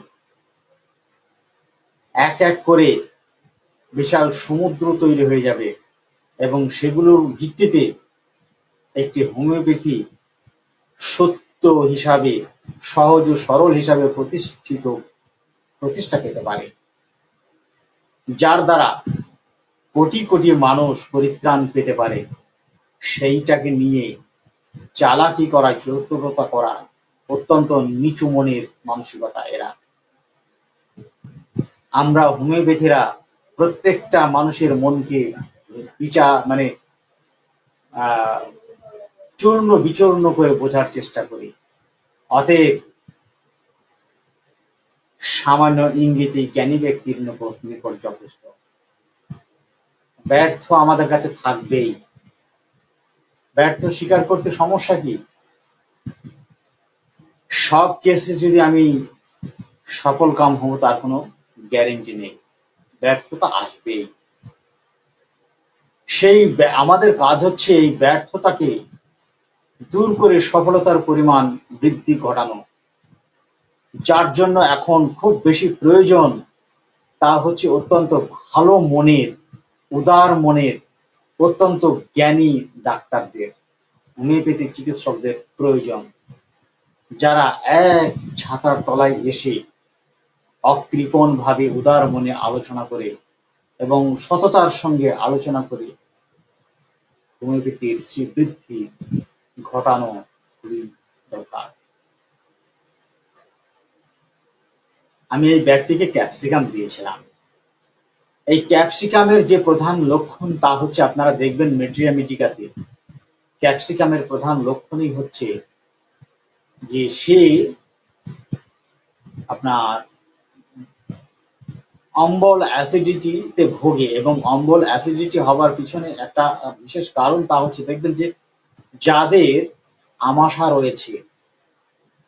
Speaker 1: এক এক করে বিশাল সমুদ্র তৈরি হয়ে যাবে, এবং সেগুলোর ভিত্তিতে একটি হোমিওপ্যাথি সত্য হিসাবে, সহজ ও সরল হিসাবে প্রতিষ্ঠা পেতে পারে, যার দ্বারা কোটি কোটি মানুষ পরিত্রাণ পেতে পারে। সেইটাকে নিয়ে চালাকি করা, চতুরতা করা অত্যন্ত নিচু মনের মানসিকতা এরা। আমরা হোমিওপ্যাথিরা প্রত্যেকটা মানুষের মনকে চূর্ণ বিচূর্ণ করে বোঝার চেষ্টা করি। অতএব সামান্য ইঙ্গিতে জ্ঞানী ব্যক্তির নিকট যথেষ্ট। ব্যর্থ আমাদের কাছে থাকবেই। ব্যর্থ স্বীকার করতে সমস্যা কি? সব কেসে যদি আমি সফল কাম হব তার কোনো গ্যারেন্টি নেই, ব্যর্থতা আসবেই। আমাদের কাজ হচ্ছে এই ব্যর্থতাকে দূর করে সফলতার পরিমাণ বৃদ্ধি ঘটানো। যার জন্য এখন খুব বেশি প্রয়োজন তা হচ্ছে অত্যন্ত ভালো মনের, উদার মনের, অত্যন্ত জ্ঞানী ডাক্তারদের, হোমিওপ্যাথি চিকিৎসকদের প্রয়োজন, যারা এক ছাতার তলায় এসে অকৃপণ ভাবে উদার মনে আলোচনা করে এবং সততার সঙ্গে আলোচনা করে হোমিওপ্যাথির শ্রীবৃদ্ধি ঘটানো খুবই দরকার। আমি এই ব্যক্তিকে ক্যাপসিকাম দিয়েছিলাম। এই ক্যাপসিকামের যে প্রধান লক্ষণ তা হচ্ছে, আপনারা দেখবেন মেট্রিয়া মিটিকাতে ক্যাপসিকামের প্রধান লক্ষণই হচ্ছে যে সে আপনার অম্বল অ্যাসিডিটিতে ভোগে, এবং অম্বল অ্যাসিডিটি হওয়ার পিছনে একটা বিশেষ কারণ তা হচ্ছে, দেখবেন যে যাদের আমাশা রয়েছে,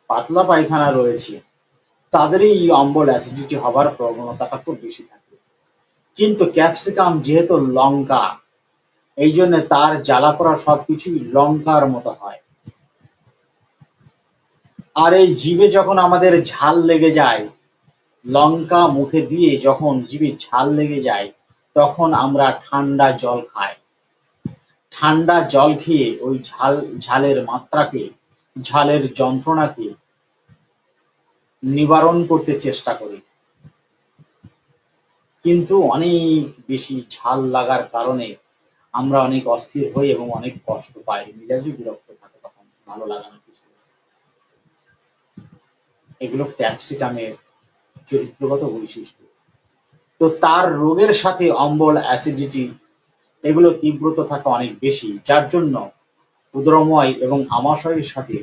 Speaker 1: পাতলা পায়খানা রয়েছে, তাদেরই এই অম্বল অ্যাসিডিটি হবার প্রবণতাটা খুব বেশি থাকে। কিন্তু ক্যাপসিকাম যেহেতু লঙ্কা, এই জন্য তার জ্বালা পোড়া সবকিছুই লঙ্কার মতো হয়। আর এই জিভে যখন আমাদের ঝাল লেগে যায়, লঙ্কা মুখে দিয়ে যখন জিভে ঝাল লেগে যায়, তখন আমরা ঠান্ডা জল খাই। ঠান্ডা জল খেয়ে ওই ঝালের মাত্রাকে, ঝালের যন্ত্রণাকে নিবারণ করতে চেষ্টা করি। কিন্তু অনেক বেশি ঝাল লাগার কারণে আমরা অনেক অস্থির হই এবং অনেক কষ্ট পাই, মেজাজও বিরক্ত থাকে, তখন ভালো লাগে না কিছু। এগুলো ক্যাপসিকামের চরিত্রগত বৈশিষ্ট্য। তো তার রোগের সাথে অম্বল অ্যাসিডিটি এগুলো তীব্রতা থাকে অনেক বেশি, যার জন্য উদরময় এবং আমাশয়ের সাথে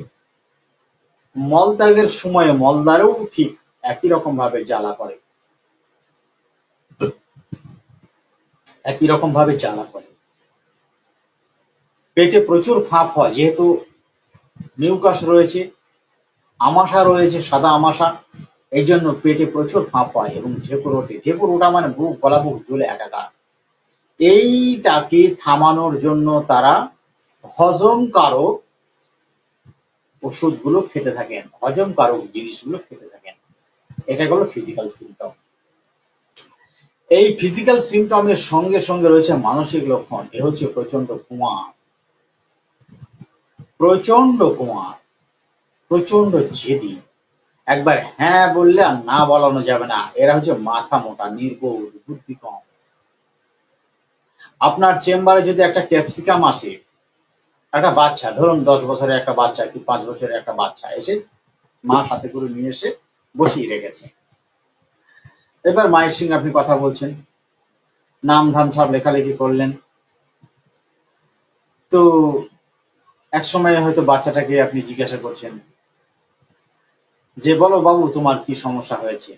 Speaker 1: মলত্যাগের সময়ে মলদ্বারেও ঠিক একই রকম ভাবে জ্বালা করে, পেটে প্রচুর ফাঁপ হয়, যেহেতু মিউকাস রয়েছে, আমাশা রয়েছে, সাদা আমাশা, এই জন্য পেটে প্রচুর ফাঁপ হয় এবং ঢেকুর ওঠে। ঢেকুর ওঠা মানে বুক, গলা বুক জ্বলে একাকার। এইটাকে থামানোর জন্য তারা হজমকারক ওষুধগুলো খেতে থাকেন, হজমকারক জিনিসগুলো খেতে থাকেন। এটা হলো ফিজিক্যাল সিমটম। এই ফিজিক্যাল সিমটমের সঙ্গে সঙ্গে রয়েছে মানসিক লক্ষণ। এ হচ্ছে প্রচন্ড কুমার, প্রচন্ড জেদি। একবার হ্যাঁ বললে আর না বলানো যাবে না। এরা হচ্ছে মাথা মোটা, নির্বোধ, বুদ্ধি কম। আপনার চেম্বারে যদি একটা ক্যাপসিকাম আসে, একটা বাচ্চা, ধরুন 10 বছরের একটা বাচ্চা কি 5 বছরের একটা বাচ্চা এসে মা সাথে করে নিয়ে এসে বসিয়ে রেখেছে। এবার মায়ের সঙ্গে আপনি কথা বলছেন, নাম ধাম সব লেখালেখি করলেন। তো এক সময় হয়তো বাচ্চাটাকে আপনি জিজ্ঞাসা করছেন যে, বলো বাবু তোমার কি সমস্যা হয়েছে।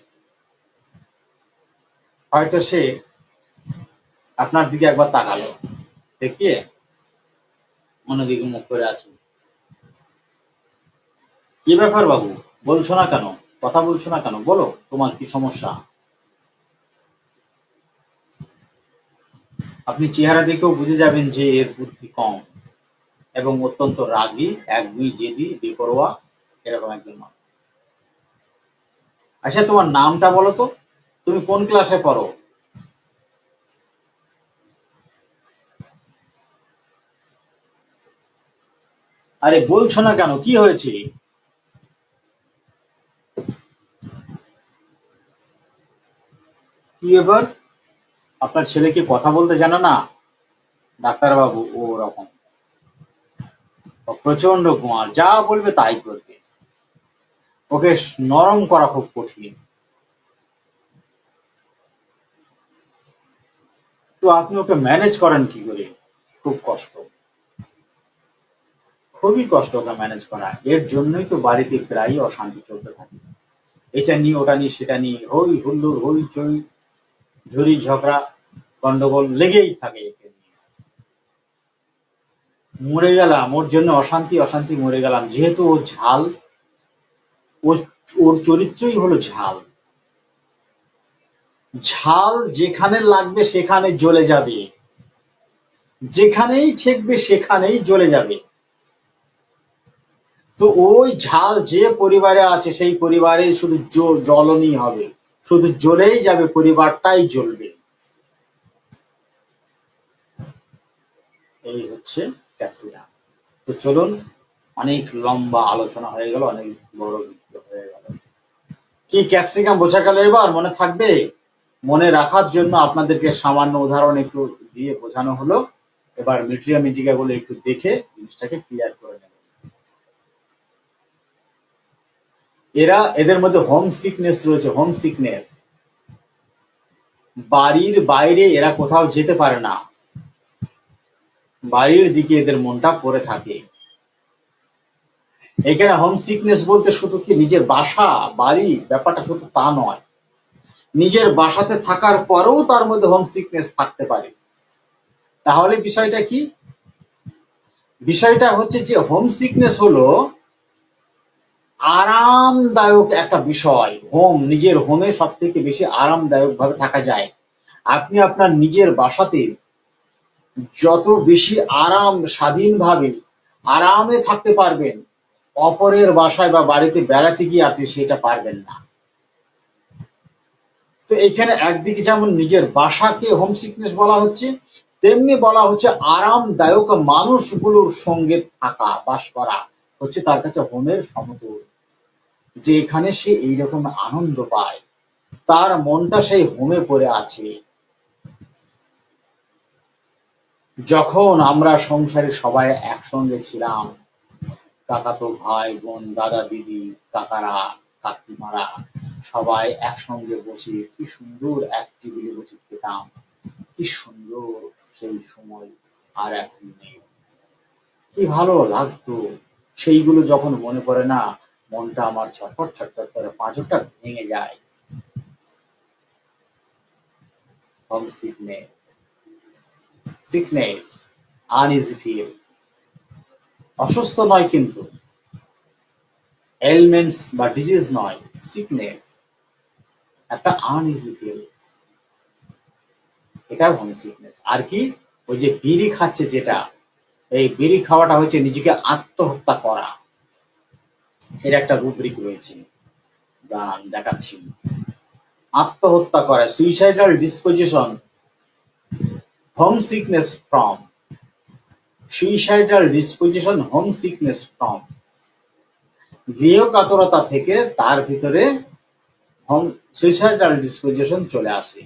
Speaker 1: হয়তো সে আপনার দিকে একবার তাকালো, দেখিয়ে অন্যদিকে মুখ করে আছে। কি ব্যাপার বাবু, বলছো না কেন, কথা বলছো না কেন, বলো তোমার কি সমস্যা। আপনি চেহারা দেখেও বুঝে যাবেন যে এর বুদ্ধি কম এবং অত্যন্ত রাগী, একগুঁই, জেদি, বেপরোয়া, এরকম একজন মানুষ। আচ্ছা তোমার নামটা বলো তো, তুমি কোন ক্লাসে পড়ো। আরে বলছো না কেন, কি হয়েছে। কি ব্যাপার, আপনার ছেলে কি কথা বলতে জানে না। ডাক্তারবাবু ও রকম প্রচন্ড কুমার, যা বলবে তাই করবে, ওকে নরম করা খুব কঠিন। তো আপনি ওকে ম্যানেজ করেন কি করে, খুব কষ্ট, খুবই কষ্ট ওকে ম্যানেজ করা। এর জন্যই তো বাড়িতে প্রায়ই অশান্তি চলতে থাকে, এটা নিয়ে ওটা নিয়ে সেটা নিয়ে হই হুল্লোড়, হই চই, ঝুরি ঝগড়া, গন্ডগোল লেগেই থাকে। একে নিয়ে মরে গেলাম, ওর জন্য অশান্তি অশান্তি মরে গেলাম। যেহেতু ও ঝাল, ওর চরিত্রই হলো ঝাল। ঝাল যেখানে লাগবে সেখানে জ্বলে যাবে, যেখানেই ঠেকবে সেখানেই জ্বলে যাবে। তো ওই ঝাল যে পরিবারে আছে সেই পরিবারে শুধু জ্বলনই হবে, শুধু জ্বলেই যাবে, পরিবারটাই জ্বলবে। এই হচ্ছে ক্যাপসিকাম। তো চলুন, অনেক লম্বা আলোচনা হয়ে গেল, অনেক বড় ভিডিও হয়ে গেল। কি ক্যাপসিকাম বোঝা গেল, এবার মনে থাকবে। মনে রাখার জন্য আপনাদেরকে সামান্য উদাহরণ একটু দিয়ে বোঝানো হলো। এবার মিট্রিয়া মিটিকা গুলো একটু দেখে জিনিসটাকে ক্লিয়ার করে নেবে। এদের মধ্যে হোম সিকনেস রয়েছে, হোম সিকনেস। বাড়ির বাইরে এরা কোথাও যেতে পারে না, বাড়ির দিকে এদের মনটা পড়ে থাকে। এখানে হোম সিকনেস বলতে শুধু কি নিজের বাসা বাড়ি ব্যাপারটা শুধু তা নয়, নিজের বাসাতে থাকার পরেও তার মধ্যে হোম সিকনেস থাকতে পারে। তাহলে বিষয়টা কি? বিষয়টা হচ্ছে যে হোম সিকনেস হলো আরামদায়ক একটা বিষয়। হোম, নিজের হোমে সব থেকে বেশি আরামদায়ক ভাবে থাকা যায়। আপনি আপনার নিজের বাসাতে যত বেশি আরাম স্বাধীনভাবে আরামে থাকতে পারবেন, অপরের বাসায় বা বাড়িতে বেড়াতে গিয়ে আপনি সেটা পারবেন না। তো এখানে একদিকে যেমন নিজের বাসাকে হোম সিকনেস বলা হচ্ছে, তেমনি বলা হচ্ছে আরামদায়ক মানুষগুলোর সঙ্গে থাকা বাস করা হচ্ছে তার কাছে হোমের সমতুল। যে এখানে সে এইরকম আনন্দ পায়, তার মনটা সেই হোমে পড়ে আছে। যখন আমরা সংসারে সবাই একসঙ্গে ছিলাম, কাকাতো ভাই বোন দাদা দিদি কাকারা কাকিমারা সবাই একসঙ্গে বসে কি সুন্দর এক টেবিলে বসে খেতাম, কি সুন্দর সেই সময়। আর এখন নেই, কি ভালো লাগতো। সেইগুলো যখন মনে পড়ে না, মনটা আমার ছটফট ছটফট করে, পাঁজরটা ভেঙে যায়। Home sickness, sickness, uneasy feel, অসুস্থ নয় কিন্তু, এলমেন্টস বা ডিজিজ নয়, সিকনেস, একটা আনইজি ফিল, এটা হোম সিকনেস। আর কি? ওই যে বিড়ি খাচ্ছে যেটা, এই বিড়ি খাওয়াটা হচ্ছে নিজেকে আত্মহত্যা করা। এর একটা রুব্রিক রয়েছে, দাঁড়ান দেখাচ্ছি। আত্মহত্যা করা, suicidal disposition, home sickness from, suicidal disposition, home sickness from, গৃহকাতরতা থেকে তার ভিতরে হোম সুইসাইডাল ডিসপোজিশন চলে আসে।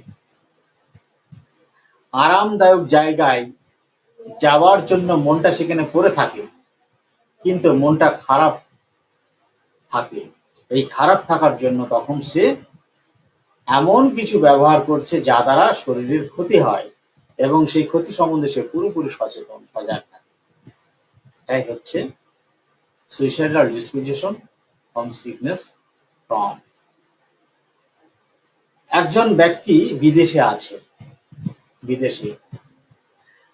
Speaker 1: আরামদায়ক জায়গায় যাওয়ার জন্য মনটা সেখানে পড়ে থাকে, কিন্তু মনটা খারাপ থাকে। এই খারাপ থাকার জন্য তখন সে এমন কিছু ব্যবহার করছে যা দ্বারা শরীরের ক্ষতি হয়, এবং সেই ক্ষতি সম্বন্ধে সে পুরোপুরি সচেতন সজাগ থাকে। এটাই হচ্ছে suicidal disposition, home sickness from. একজন ব্যক্তি বিদেশে আছে, বিদেশে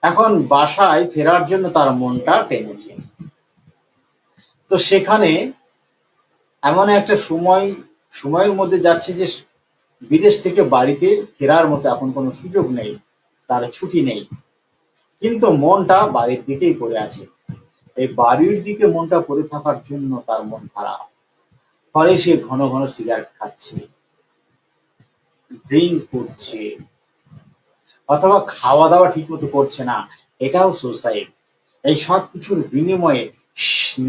Speaker 1: এখন বাসায় ফেরার জন্য তার মনটা টেনেছে। তো সেখানে এমন একটা সময়ের মধ্যে যাচ্ছে যে বিদেশ থেকে বাড়িতে ফেরার মতো এখন কোনো সুযোগ নেই, তার ছুটি নেই, কিন্তু মনটা বাড়ির দিকেই পড়ে আছে। এই বাড়ির দিকে মনটা পড়ে থাকার জন্য তার মন খারাপ, ফলে সে ঘন ঘন সিগারেট খাচ্ছে, ড্রিঙ্ক করছে, অথবা খাওয়া দাওয়া ঠিক মতো করছে না, এটাও সুসাইড। এই সব কিছুর বিনিময়ে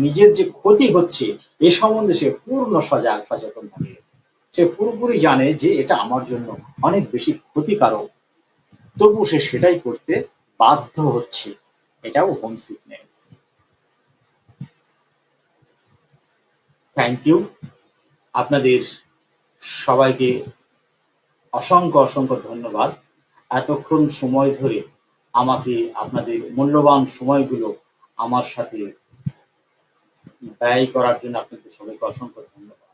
Speaker 1: নিজের যে ক্ষতি হচ্ছে এ সম্বন্ধে সে পূর্ণ সচেতন থাকে। সে পুরোপুরি জানে যে এটা আমার জন্য অনেক বেশি ক্ষতিকারক, তবু সে সেটাই করতে বাধ্য হচ্ছে। এটাও হোম সিকনেস। Thank you. আপনাদের সবাইকে অসংখ্য অসংখ্য ধন্যবাদ, এতক্ষণ সময় ধরে আমাকে আপনাদের মূল্যবান সময়গুলো আমার সাথে ব্যয় করার জন্য আপনাদের সবাইকে অসংখ্য ধন্যবাদ।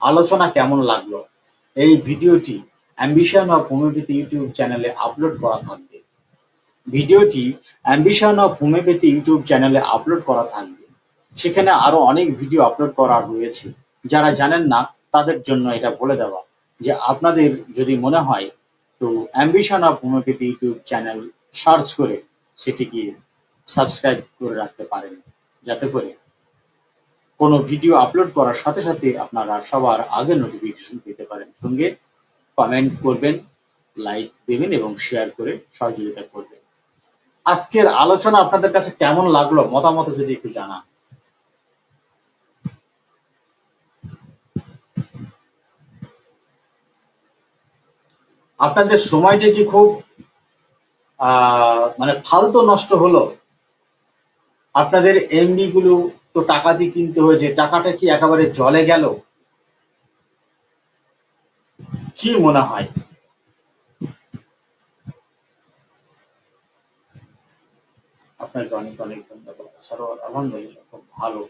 Speaker 1: আলোচনা কেমন লাগলো? এই ভিডিওটি অ্যাম্বিশন অফ হোমিওপ্যাথি ইউটিউব চ্যানেলে আপলোড করা থাকবে। ভিডিওটি অ্যাম্বিশন অফ হোমিওপ্যাথি ইউটিউব চ্যানেলে আপলোড করা থাকবে। সেখানে আরো অনেক ভিডিও আপলোড করা রয়েছে। যারা জানেন না তাদের জন্য এটা বলে দেওয়া যে আপনাদের যদি মনে হয় তো ambition of homeopathy YouTube channel search করে সেটিকে সাবস্ক্রাইব করে রাখতে পারেন, যাতে করে কোনো ভিডিও আপলোড করার সাথে সাথে আপনারা সবার আগে নোটিফিকেশন পেতে পারেন। সঙ্গে কমেন্ট করবেন, লাইক দেবেন এবং শেয়ার করে সহযোগিতা করবেন। আজকের আলোচনা আপনাদের কাছে কেমন লাগলো মতামত যদি একটু জানান। আপনাদের সময়টা কি খুব মানে ফালতু নষ্ট হলো? আপনাদের এমবি গুলো তো টাকা দিয়ে কিনতে হয়েছে, টাকাটা কি একেবারে জলে গেল? কি মনে হয়? আপনাকে অনেক অনেক ধন্যবাদ সরোয়ার, আলহামদুলিল্লাহ খুব ভালো।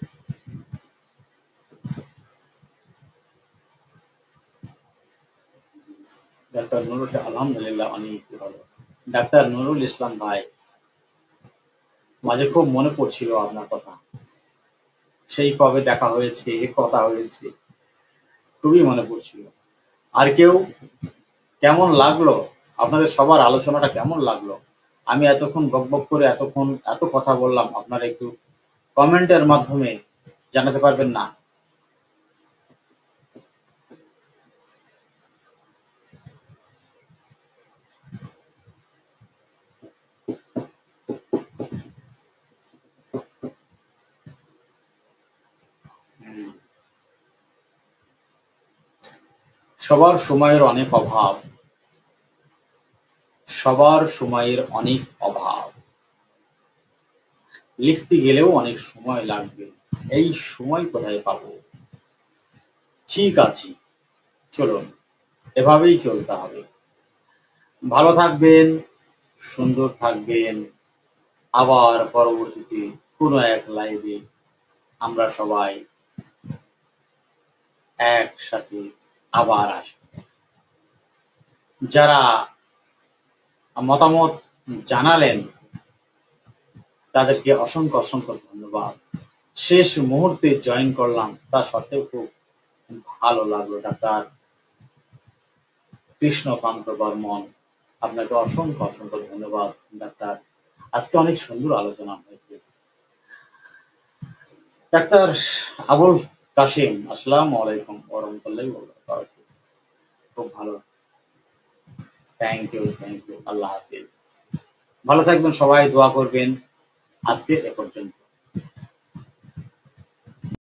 Speaker 1: ডাক্তার নুরুল, আলহামদুলিল্লাহ অনেক ভালো। ডাক্তার নুরুল ইসলাম ভাই, মাঝে খুব মনে পড়ছিল আপনার কথা। সেই কবে দেখা হয়েছে, কথা হয়েছে, খুবই মনে পড়ছিল। আর কেউ? কেমন লাগলো আপনাদের সবার আলোচনাটা? কেমন লাগলো? আমি এতক্ষণ বকবক করে এতক্ষণ এত কথা বললাম, আপনারা একটু কমেন্টের মাধ্যমে জানাতে পারবেন না? হুম। সবার সময়ের অনেক অভাব, সবার সময়ের অনেক অভাব, লিখতে গেলেও অনেক সময় লাগবে, এই সময় কোথায় পাবো? ঠিক আছে, চলুন, এভাবেই চলতে হবে। ভালো থাকবেন, সুন্দর থাকবেন। আবার পরবর্তীতে কোনো এক লাইভে আমরা সবাই একসাথে আবার আসবো। যারা মতামত জানালেন তাদেরকে অসংখ্য অসংখ্য ধন্যবাদ। শেষ মুহূর্তে জয়েন করলাম, তা সত্ত্বেও খুব ভালো লাগলো। ডাক্তার কৃষ্ণকান্ত বর্মন, আপনাকে অসংখ্য অসংখ্য ধন্যবাদ ডাক্তার। আজকে অনেক সুন্দর আলোচনা হয়েছে। ডাক্তার আবুল কাশিম, আসসালামু আলাইকুম ওয়া রাহমাতুল্লাহি ওয়া বারাকাতুহু। খুব ভালো। Thank you, thank you. Allah হাফিজ। ভালো থাকবেন সবাই, দোয়া করবেন। আজকে এ পর্যন্ত।